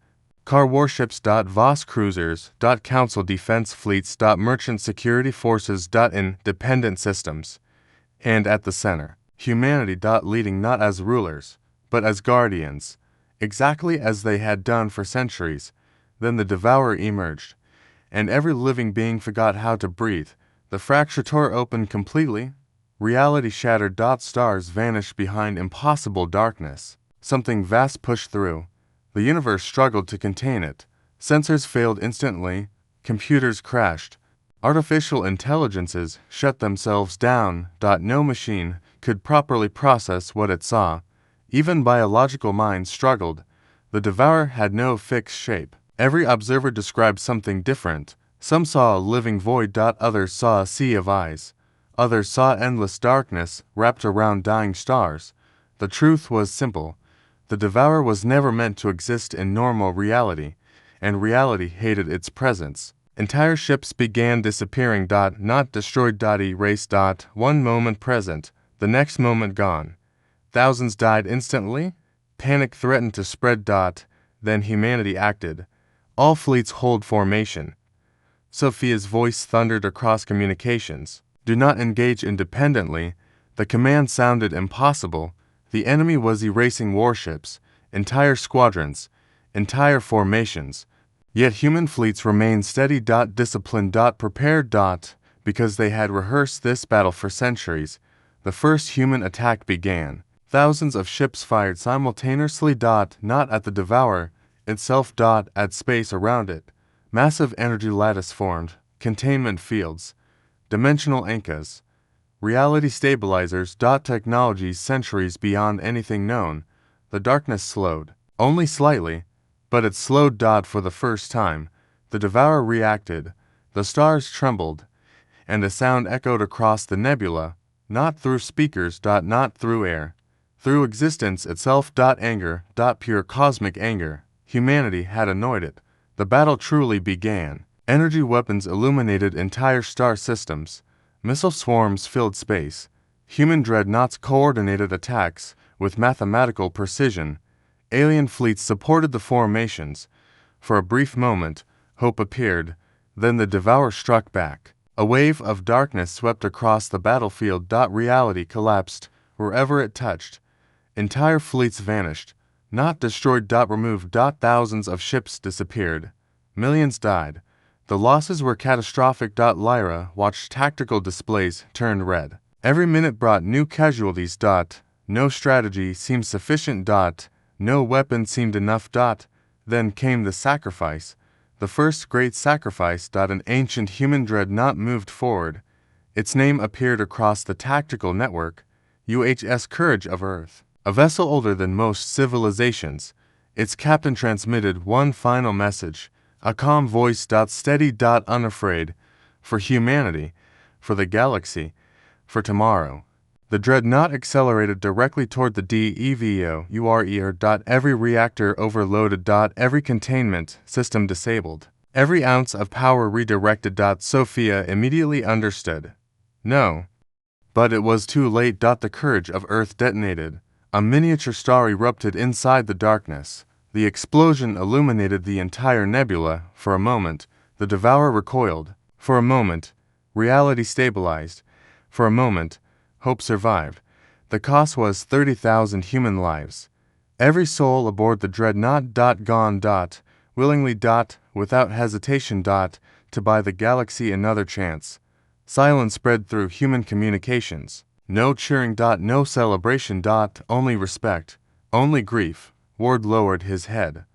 Car warships. Voss cruisers. Council defense fleets. Merchant security forces. Independent systems. And at the center, humanity. Leading not as rulers, but as guardians, exactly as they had done for centuries. Then the devourer emerged, and every living being forgot how to breathe. The fracture tore open completely. Reality shattered. Stars vanished behind impossible darkness. Something vast pushed through. The universe struggled to contain it. Sensors failed instantly. Computers crashed. Artificial intelligences shut themselves down. No machine could properly process what it saw. Even biological minds struggled. The devourer had no fixed shape. Every observer described something different. Some saw a living void. Others saw a sea of eyes. Others saw endless darkness wrapped around dying stars. The truth was simple. The devourer was never meant to exist in normal reality, and reality hated its presence. Entire ships began disappearing. Not destroyed. Erased. One moment present, the next moment gone. Thousands died instantly. Panic threatened to spread. Then humanity acted. All fleets hold formation. Sophia's voice thundered across communications. "Do not engage independently." The command sounded impossible. The enemy was erasing warships, entire squadrons, entire formations. Yet human fleets remained steady. Disciplined. Prepared. Because they had rehearsed this battle for centuries. The first human attack began. Thousands of ships fired simultaneously. Not at the devourer itself. At space around it. Massive energy lattice formed. Containment fields. Dimensional anchors. Reality stabilizers. Technologies centuries beyond anything known. The darkness slowed. Only slightly, but it slowed. For the first time, the devourer reacted. The stars trembled, and a sound echoed across the nebula. Not through speakers. Not through air. Through existence itself. Anger. Pure cosmic anger. Humanity had annoyed it. The battle truly began. Energy weapons illuminated entire star systems. Missile swarms filled space. Human dreadnoughts coordinated attacks with mathematical precision. Alien fleets supported the formations. For a brief moment, hope appeared. Then the devourer struck back. A wave of darkness swept across the battlefield. Reality collapsed. wherever it touched. Entire fleets vanished. Not destroyed. Removed. Thousands of ships disappeared. Millions died. The losses were catastrophic. Lyra watched tactical displays turn red. Every minute brought new casualties. No strategy seemed sufficient. No weapon seemed enough. Then came the sacrifice. The first great sacrifice. An ancient human dreadnought moved forward. Its name appeared across the tactical network. UHS Courage of Earth. A vessel older than most civilizations. Its captain transmitted one final message. A calm voice. Steady. Unafraid. For humanity. For the galaxy. For tomorrow. The dreadnought accelerated directly toward the DEVO. Every reactor overloaded. Every containment system disabled. Every ounce of power redirected. Sophia immediately understood. No. But it was too late. The Courage of Earth detonated. A miniature star erupted inside the darkness. The explosion illuminated the entire nebula. For a moment, the Devourer recoiled. For a moment, reality stabilized. For a moment, hope survived. The cost was 30,000 human lives. Every soul aboard the dreadnought. Gone. Willingly. Without hesitation. To buy the galaxy another chance. Silence spread through human communications. No cheering. No celebration. Only respect. Only grief. Ward lowered his head.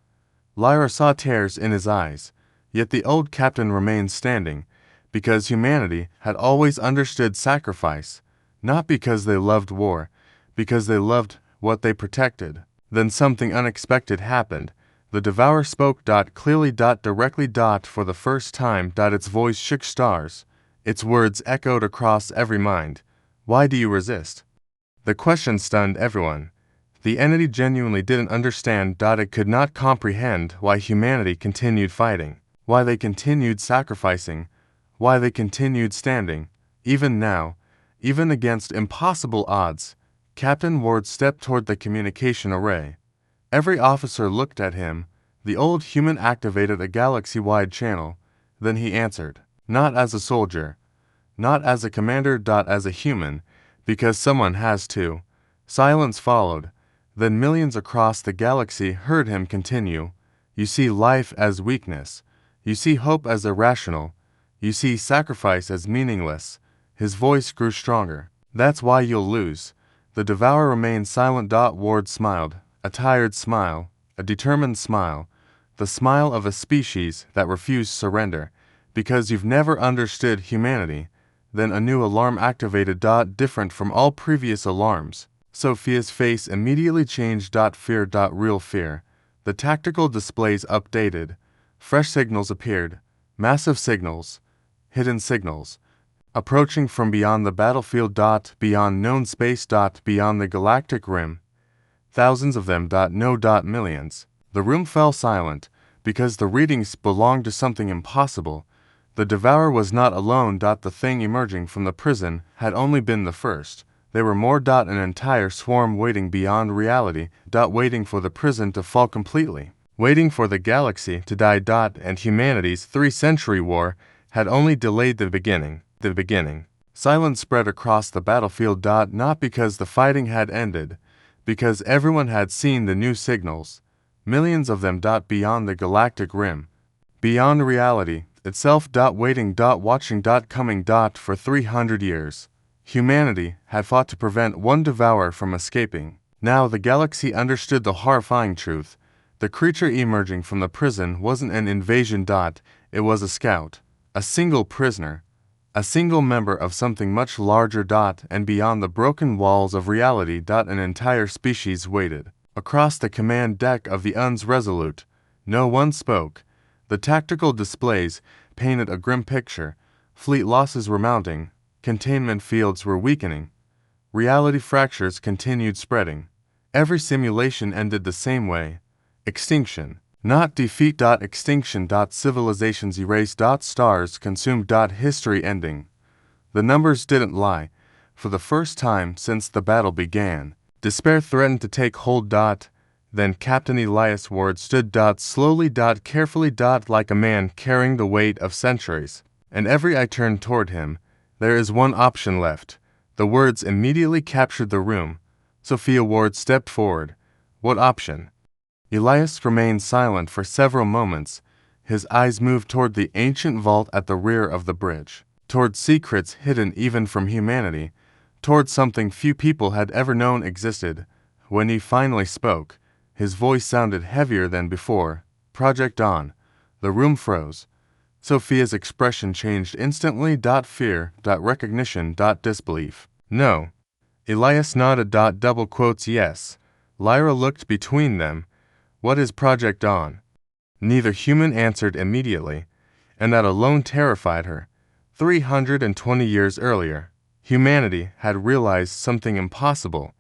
Lyra saw tears in his eyes. Yet the old captain remained standing, because humanity had always understood sacrifice, not because they loved war, because they loved what they protected. Then something unexpected happened. The Devourer spoke. Clearly. Directly. For the first time. Its voice shook stars. Its words echoed across every mind. Why do you resist? The question stunned everyone. The entity genuinely didn't understand. It could not comprehend why humanity continued fighting, why they continued sacrificing, why they continued standing. Even now, even against impossible odds, Captain Ward stepped toward the communication array. Every officer looked at him. The old human activated a galaxy-wide channel. Then he answered, not as a soldier, not as a commander. As a human, because someone has to. Silence followed. Then millions across the galaxy heard him continue. You see life as weakness. You see hope as irrational. You see sacrifice as meaningless. His voice grew stronger. That's why you'll lose. The Devourer remained silent. Ward smiled. A tired smile. A determined smile. The smile of a species that refused surrender. Because you've never understood humanity. Then a new alarm activated. Different from all previous alarms. Sophia's face immediately changed. Fear. Real fear. The tactical displays updated. Fresh signals appeared. Massive signals. Hidden signals. Approaching from beyond the battlefield. Beyond known space. Beyond the galactic rim. Thousands of them. No. Millions. The room fell silent, because the readings belonged to something impossible. The Devourer was not alone. The thing emerging from the prison had only been the first. There were more. An entire swarm waiting beyond reality. Waiting for the prison to fall completely. Waiting for the galaxy to die. And humanity's 3-century war had only delayed the beginning. Silence spread across the battlefield. Not because the fighting had ended, because everyone had seen the new signals. Millions of them. Beyond the galactic rim. Beyond reality itself. Waiting. Watching. Coming. For 300 years. Humanity had fought to prevent one Devourer from escaping. Now the galaxy understood the horrifying truth. The creature emerging from the prison wasn't an invasion. It was a scout. A single prisoner. A single member of something much larger. And beyond the broken walls of reality. An entire species waited. Across the command deck of the UN's Resolute, no one spoke. The tactical displays painted a grim picture. Fleet losses were mounting. Containment fields were weakening. Reality fractures continued spreading. Every simulation ended the same way. Extinction. Not defeat. Extinction. Civilizations erased. Stars consumed. History ending. The numbers didn't lie. For the first time since the battle began, despair threatened to take hold. Then Captain Elias Ward stood. Slowly. Carefully. Like a man carrying the weight of centuries. And every eye turned toward him. There is one option left. The words immediately captured the room. Sophia Ward stepped forward. What option? Elias remained silent for several moments. His eyes moved toward the ancient vault at the rear of the bridge, toward secrets hidden even from humanity, toward something few people had ever known existed. When he finally spoke, his voice sounded heavier than before. Project Dawn. The room froze. Sophia's expression changed instantly. Fear, recognition, disbelief. No. Elias nodded. Double quotes yes. Lyra looked between them. What is Project Dawn? Neither human answered immediately, and that alone terrified her. 320 years earlier, humanity had realized something impossible.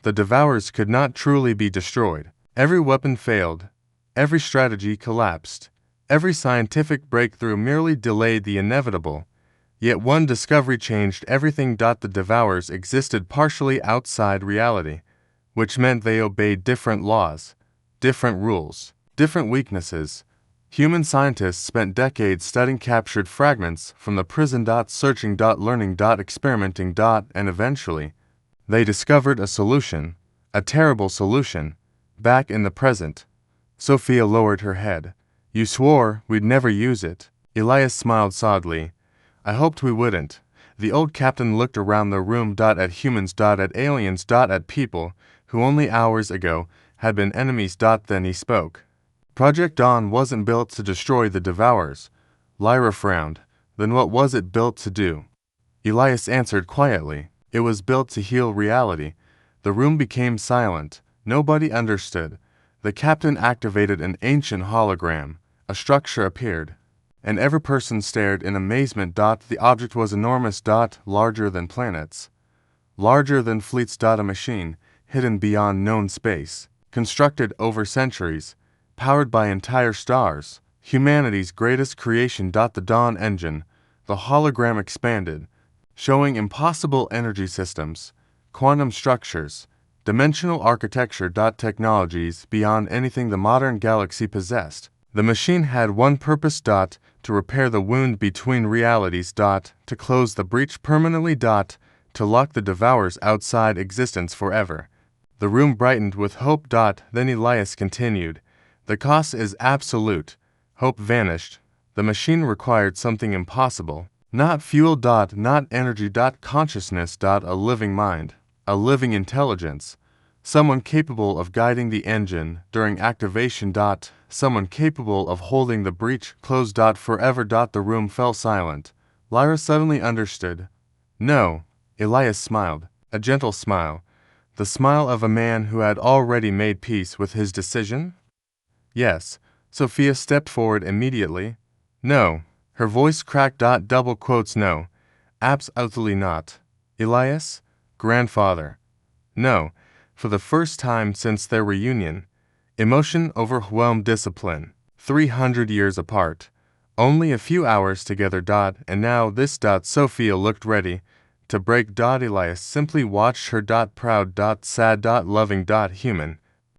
The Devourers could not truly be destroyed. Every weapon failed. Every strategy collapsed. Every scientific breakthrough merely delayed the inevitable. Yet one discovery changed everything. The Devourers existed partially outside reality, which meant they obeyed different laws, different rules, different weaknesses. Human scientists spent decades studying captured fragments from the prison. Searching, learning, experimenting, and eventually, they discovered a solution, a terrible solution, back in the present. Sophia lowered her head. You swore we'd never use it. Elias smiled sadly. I hoped we wouldn't. The old captain looked around the room. At humans, at aliens, at people who only hours ago had been enemies. Then he spoke. Project Dawn wasn't built to destroy the Devourers. Lyra frowned. Then what was it built to do? Elias answered quietly. It was built to heal reality. The room became silent. Nobody understood. The captain activated an ancient hologram. A structure appeared, and every person stared in amazement. The object was enormous. Larger than planets. Larger than fleets. A machine, hidden beyond known space, constructed over centuries, powered by entire stars, humanity's greatest creation. The Dawn engine. The hologram expanded, showing impossible energy systems, quantum structures, dimensional architecture. Technologies beyond anything the modern galaxy possessed. The machine had one purpose. To repair the wound between realities. To close the breach permanently. To lock the Devourers outside existence forever. The room brightened with hope. Then Elias continued. The cost is absolute. Hope vanished. The machine required something impossible. Not fuel. Not energy. Consciousness. A living mind. A living intelligence. Someone capable of guiding the engine during activation. Someone capable of holding the breach closed. Forever. The room fell silent. Lyra suddenly understood. No. Elias smiled. A gentle smile. The smile of a man who had already made peace with his decision? Yes. Sophia stepped forward immediately. No. Her voice cracked. Double quotes no. Absolutely not. Elias? Grandfather. No. For the first time since their reunion, emotion overwhelmed discipline. 300 years apart. Only a few hours together. And now this. Sophia looked ready to break. Elias simply watched her. Proud. Sad. Loving. Human.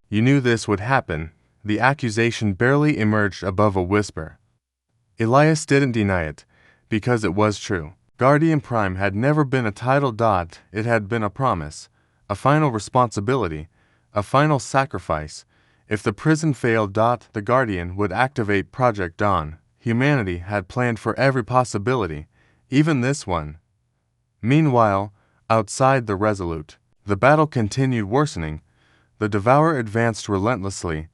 You knew this would happen. The accusation barely emerged above a whisper. Elias didn't deny it, because it was true. Guardian Prime had never been a title. It had been a promise, a final responsibility, a final sacrifice. If the prison failed. The Guardian would activate Project Dawn. Humanity had planned for every possibility, even this one. Meanwhile, outside the Resolute, the battle continued worsening. The Devourer advanced relentlessly.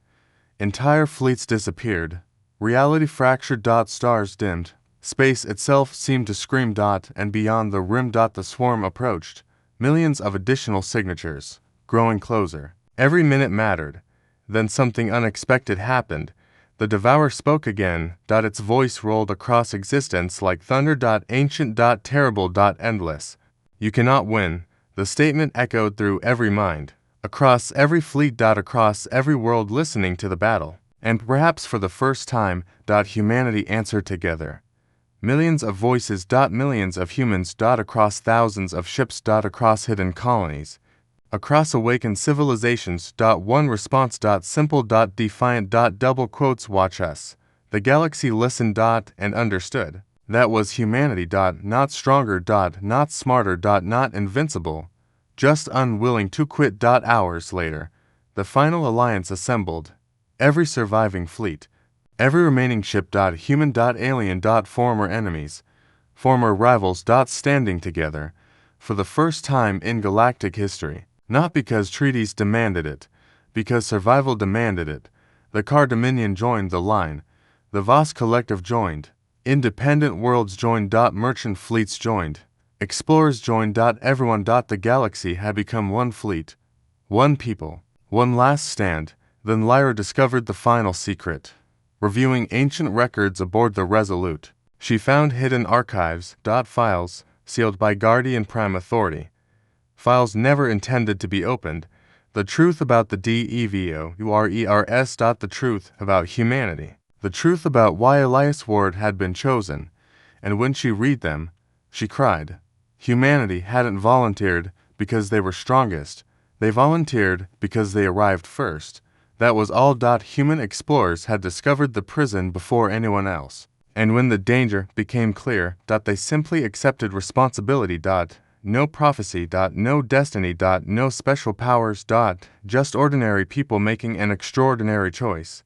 Entire fleets disappeared. Reality fractured. Stars dimmed. Space itself seemed to scream. And beyond the rim. The swarm approached. Millions of additional signatures, growing closer. Every minute mattered. Then something unexpected happened. The Devourer spoke again. Its voice rolled across existence like thunder. Ancient. Terrible. Endless. You cannot win. The statement echoed through every mind. Across every fleet. Across every world listening to the battle. And perhaps for the first time. Humanity answered together. Millions of voices. Millions of humans. Across thousands of ships. Across hidden colonies. Across awakened civilizations. One response. Simple. Defiant. Double quotes. Watch us. The galaxy listened. And understood. That was humanity. Not stronger. Not smarter. Not invincible. Just unwilling to quit. Hours later, the final alliance assembled. Every surviving fleet, every remaining ship. Human. Alien. Former enemies, former rivals. Standing together for the first time in galactic history. Not because treaties demanded it, because survival demanded it. The Car Dominion joined the line. The Voss Collective joined. Independent worlds joined. Merchant fleets joined. Explorers joined. Everyone. The galaxy had become one fleet, one people, one last stand. Then Lyra discovered the final secret. Reviewing ancient records aboard the Resolute, she found hidden archives. Files sealed by Guardian Prime Authority. Files never intended to be opened. The truth about the DEVOURERS. The truth about humanity. The truth about why Elias Ward had been chosen. And when she read them, she cried. Humanity hadn't volunteered because they were strongest. They volunteered because they arrived first. That was all. Human explorers had discovered the prison before anyone else. And when the danger became clear, they simply accepted responsibility. No prophecy. No destiny. No special powers. Just ordinary people making an extraordinary choice.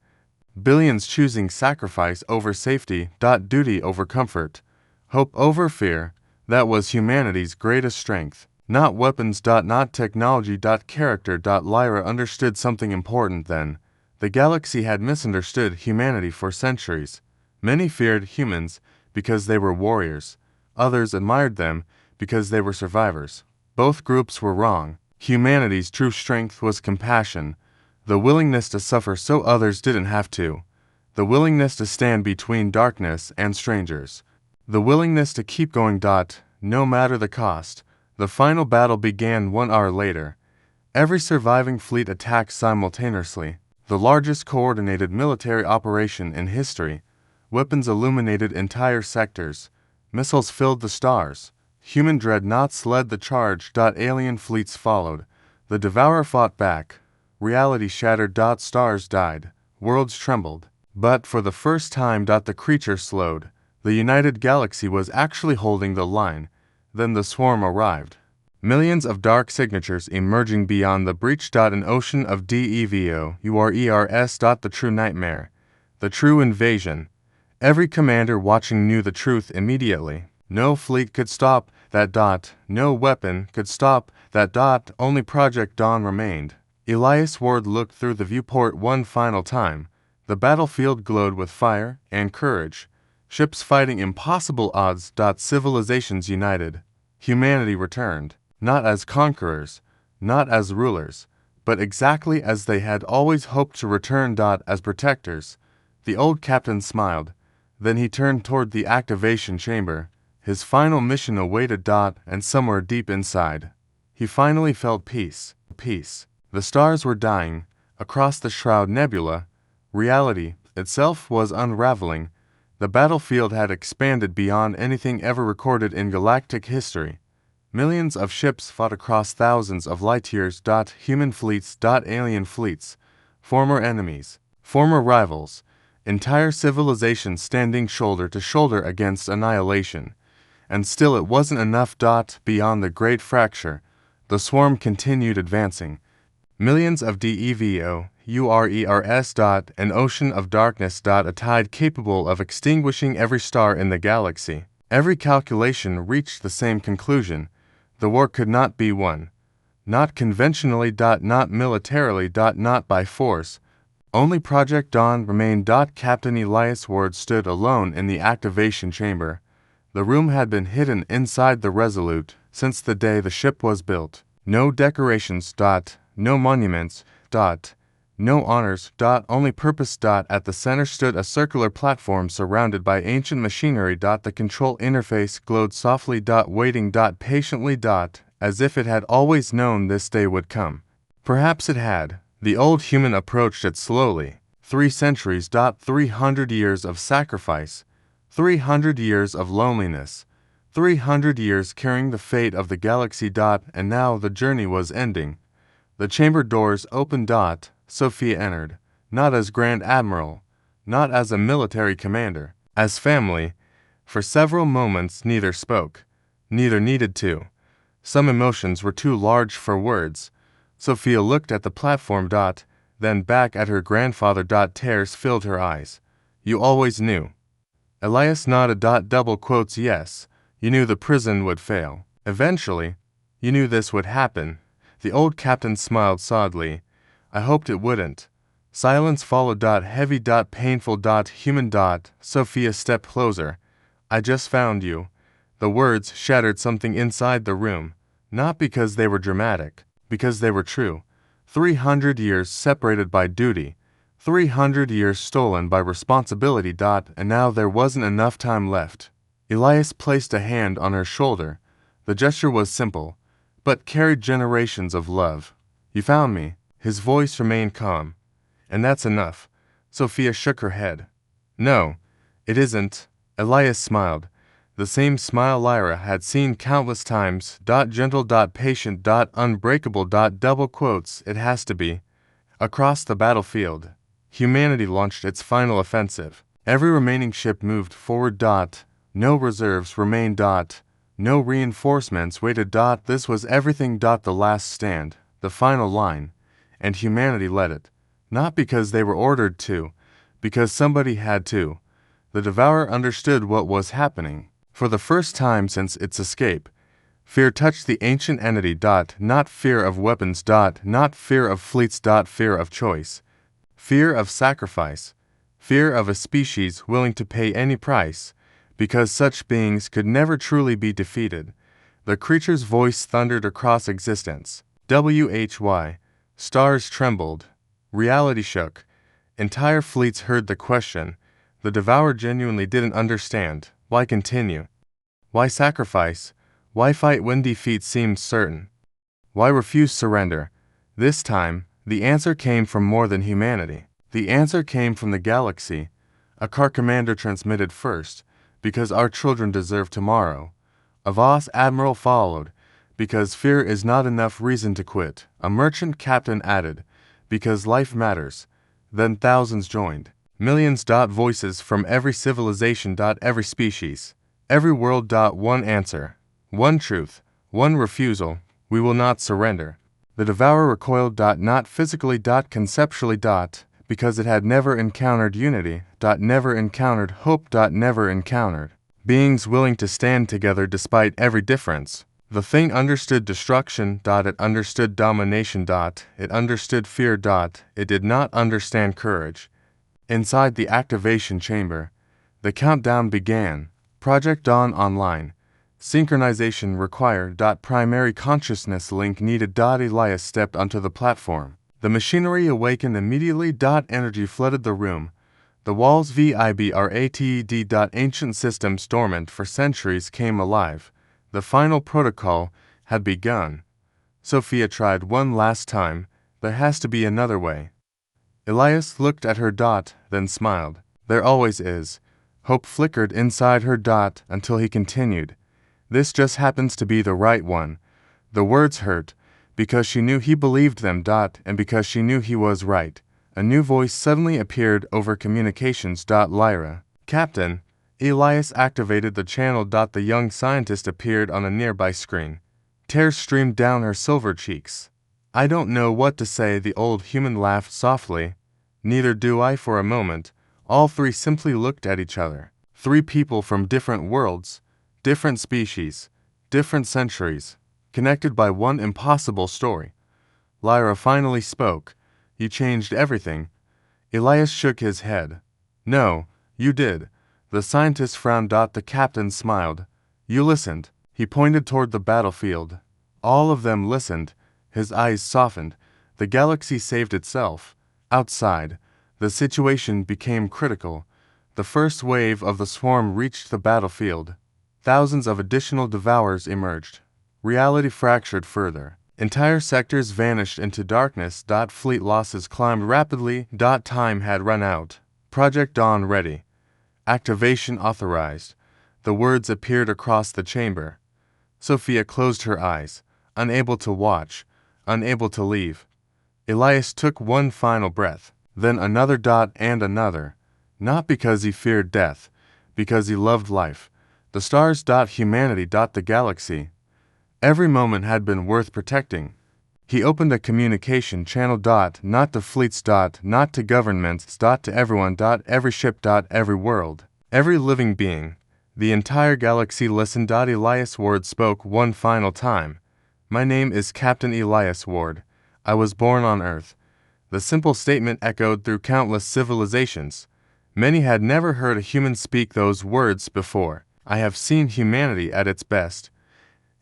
Billions choosing sacrifice over safety. Duty over comfort. Hope over fear. That was humanity's greatest strength. Not weapons. Not technology. Character. Lyra understood something important then. The galaxy had misunderstood humanity for centuries. Many feared humans because they were warriors. Others admired them because they were survivors. Both groups were wrong. Humanity's true strength was compassion, the willingness to suffer so others didn't have to, the willingness to stand between darkness and strangers, the willingness to keep going. No matter the cost. The final battle began 1 hour later. Every surviving fleet attacked simultaneously, the largest coordinated military operation in history. Weapons illuminated entire sectors. Missiles filled the stars. Human dreadnoughts led the charge. Alien fleets followed. The Devourer fought back. Reality shattered. Stars died. Worlds trembled. But for the first time, the creature slowed. The United Galaxy was actually holding the line. Then the swarm arrived. Millions of dark signatures emerging beyond the breach. An ocean of DEVOURERS. The true nightmare. The true invasion. Every commander watching knew the truth immediately. No fleet could stop that. No weapon could stop that. Only Project Dawn remained. Elias Ward looked through the viewport one final time. The battlefield glowed with fire and courage. Ships fighting impossible odds. Civilizations united. Humanity returned. Not as conquerors, not as rulers, but exactly as they had always hoped to return. As protectors. The old captain smiled. Then he turned toward the activation chamber. His final mission awaited. And somewhere deep inside, he finally felt peace. Peace. The stars were dying. Across the Shroud Nebula, reality itself was unraveling. The battlefield had expanded beyond anything ever recorded in galactic history. Millions of ships fought across thousands of light years. Human fleets. Alien fleets. Former enemies. Former rivals. Entire civilizations standing shoulder to shoulder against annihilation. And still it wasn't enough. Beyond the great fracture, the swarm continued advancing. Millions of DEVOURERS. An ocean of darkness. A tide capable of extinguishing every star in the galaxy. Every calculation reached the same conclusion. The war could not be won. Not conventionally. Not militarily. Not by force. Only Project Dawn remained. Captain Elias Ward stood alone in the activation chamber. The room had been hidden inside the Resolute since the day the ship was built. No decorations. No monuments. No honors. Only purpose. At the center stood a circular platform surrounded by ancient machinery. The control interface glowed softly. Waiting. Patiently. As if it had always known this day would come. Perhaps it had. The old human approached it slowly. 3 centuries. 300 years of sacrifice. 300 years of loneliness. 300 years carrying the fate of the galaxy. And now the journey was ending. The chamber doors opened. Sophia entered, not as Grand Admiral, not as a military commander, as family, For several moments neither spoke. Neither needed to. Some emotions were too large for words. Sophia looked at the platform. Then back at her grandfather. Tears filled her eyes. You always knew. Elias nodded. Double quotes yes. You knew the prison would fail. Eventually. You knew this would happen. The old captain smiled sadly. I hoped it wouldn't. Silence followed. Heavy. Painful. Human. Sophia stepped closer. I just found you. The words shattered something inside the room. Not because they were dramatic. Because they were true. 300 years separated by duty. 300 years stolen by responsibility. And now there wasn't enough time left. Elias placed a hand on her shoulder. The gesture was simple, but carried generations of love. You found me. His voice remained calm. And that's enough. Sophia shook her head. No, it isn't. Elias smiled. The same smile Lyra had seen countless times. Gentle. Patient. Unbreakable. Double quotes. It has to be. Across the battlefield, humanity launched its final offensive. Every remaining ship moved forward. No reserves remained. No reinforcements waited. This was everything. The last stand, the final line, and humanity led it. Not because they were ordered to, because somebody had to. The Devourer understood what was happening. For the first time since its escape, fear touched the ancient entity. Not fear of weapons. Not fear of fleets. Fear of choice. Fear of sacrifice. Fear of a species willing to pay any price, because such beings could never truly be defeated. The creature's voice thundered across existence. Why? Stars trembled. Reality shook. Entire fleets heard the question. The Devourer genuinely didn't understand. Why continue? Why sacrifice? Why fight when defeat seemed certain? Why refuse surrender? This time, the answer came from more than humanity. The answer came from the galaxy. A car commander transmitted first, because our children deserve tomorrow. A Voss admiral followed, because fear is not enough reason to quit. A merchant captain added, because life matters. Then thousands joined. Millions. Voices from every civilization. Every species. Every world. One answer. One truth. One refusal. We will not surrender. The Devourer recoiled. Not physically. Conceptually. Because it had never encountered unity. Never encountered hope. Never encountered beings willing to stand together despite every difference. The thing understood destruction. It understood domination. It understood fear. It did not understand courage. Inside the activation chamber, the countdown began. Project Dawn online. Synchronization required. Primary consciousness link needed. Elias stepped onto the platform. The machinery awakened immediately. Energy flooded the room. The walls vibrated. Ancient systems dormant for centuries came alive. The final protocol had begun. Sophia tried one last time. There has to be another way. Elias looked at her. Then smiled. There always is. Hope flickered inside her. Until he continued. This just happens to be the right one. The words hurt, because she knew he believed them. And because she knew he was right. A new voice suddenly appeared over communications. Lyra. Captain. Elias activated the channel. The young scientist appeared on a nearby screen. Tears streamed down her silver cheeks. I don't know what to say. The old human laughed softly. Neither do I. For a moment, all three simply looked at each other. Three people from different worlds, different species, different centuries, connected by one impossible story. Lyra finally spoke. You changed everything. Elias shook his head. No, you did. The scientist frowned. The captain smiled. You listened. He pointed toward the battlefield. All of them listened. His eyes softened. The galaxy saved itself. Outside, the situation became critical. The first wave of the swarm reached the battlefield. Thousands of additional devourers emerged. Reality fractured further. Entire sectors vanished into darkness. Fleet losses climbed rapidly. Time had run out. Project Dawn ready. Activation authorized. The words appeared across the chamber. Sophia closed her eyes, unable to watch, unable to leave. Elias took one final breath, then another. And another. Not because he feared death, because he loved life. The stars. Humanity. The galaxy. Every moment had been worth protecting. He opened a communication channel. Not to fleets. Not to governments. To everyone. Every ship. Every world. Every living being. The entire galaxy listened. Elias Ward spoke one final time. My name is Captain Elias Ward. I was born on Earth. The simple statement echoed through countless civilizations. Many had never heard a human speak those words before. I have seen humanity at its best.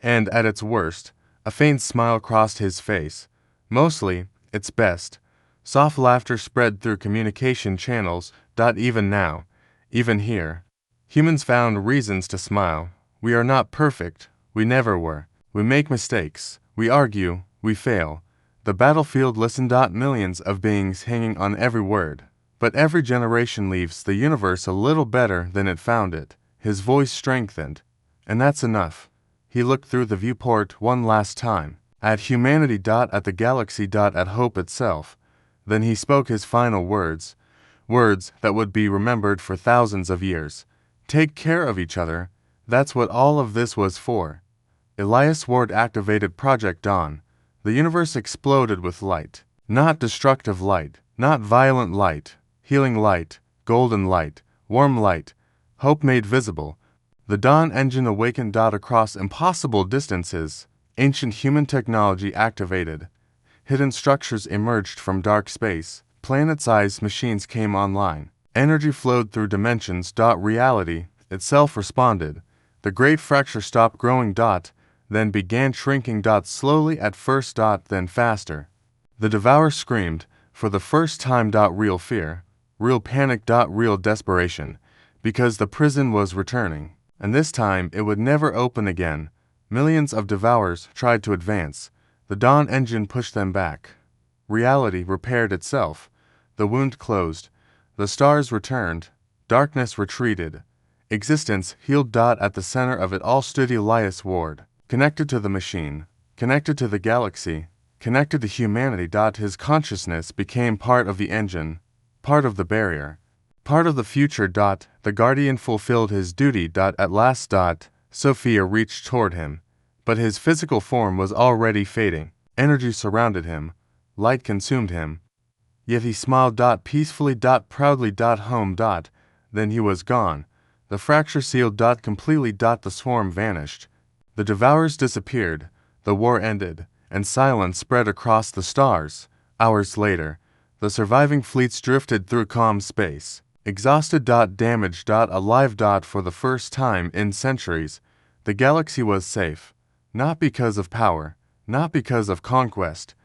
And at its worst. A faint smile crossed his face. Mostly, its best. Soft laughter spread through communication channels. Even now. Even here. Humans found reasons to smile. We are not perfect. We never were. We make mistakes. We argue. We fail. The battlefield listened. Millions of beings hanging on every word. But every generation leaves the universe a little better than it found it. His voice strengthened. And that's enough. He looked through the viewport one last time. At humanity. At the galaxy. At hope itself. Then he spoke his final words. Words that would be remembered for thousands of years. Take care of each other. That's what all of this was for. Elias Ward activated Project Dawn. The universe exploded with light. Not destructive light. Not violent light. Healing light. Golden light. Warm light. Hope made visible. The Dawn engine awakened. Across impossible distances. Ancient human technology activated. Hidden structures emerged from dark space. Planet-sized machines came online. Energy flowed through dimensions. Reality itself responded. The great fracture stopped growing. Then began shrinking. Slowly at first. Then faster. The devourer screamed, for the first time. Real fear. Real panic. Real desperation. Because the prison was returning. And this time it would never open again. Millions of devourers tried to advance. The Dawn engine pushed them back. Reality repaired itself. The wound closed. The stars returned. Darkness retreated. Existence healed. At the center of it all stood Elias Ward. Connected to the machine. Connected to the galaxy. Connected to humanity. His consciousness became part of the engine. Part of the barrier. Part of the future. The guardian fulfilled his duty. At last. Sophia reached toward him. But his physical form was already fading. Energy surrounded him. Light consumed him. Yet he smiled. Peacefully. Proudly. Home. Then he was gone. The fracture sealed. Completely. The swarm vanished. The devourers disappeared. The war ended. And silence spread across the stars. Hours later, the surviving fleets drifted through calm space. Exhausted. Damaged. Alive. For the first time in centuries, the galaxy was safe. Not because of power. Not because of conquest.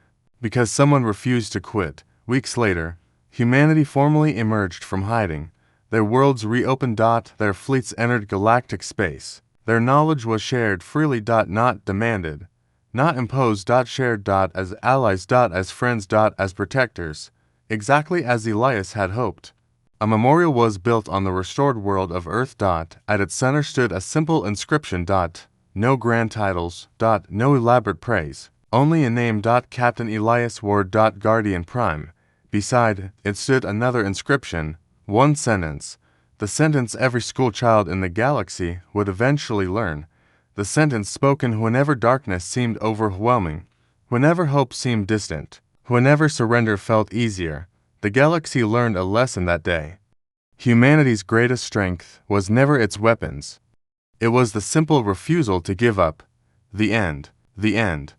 Because someone refused to quit. Weeks later, humanity formally emerged from hiding. Their worlds reopened. Their fleets entered galactic space. Their knowledge was shared freely. Not demanded. Not imposed. Shared. As allies. As friends. As protectors. Exactly as Elias had hoped. A memorial was built on the restored world of Earth. At its center stood a simple inscription. No grand titles. No elaborate praise. Only a name. Captain Elias Ward. Guardian Prime. Beside it stood another inscription. One sentence. The sentence every schoolchild in the galaxy would eventually learn. The sentence spoken whenever darkness seemed overwhelming. Whenever hope seemed distant. Whenever surrender felt easier. The galaxy learned a lesson that day. Humanity's greatest strength was never its weapons. It was the simple refusal to give up. The end. The end.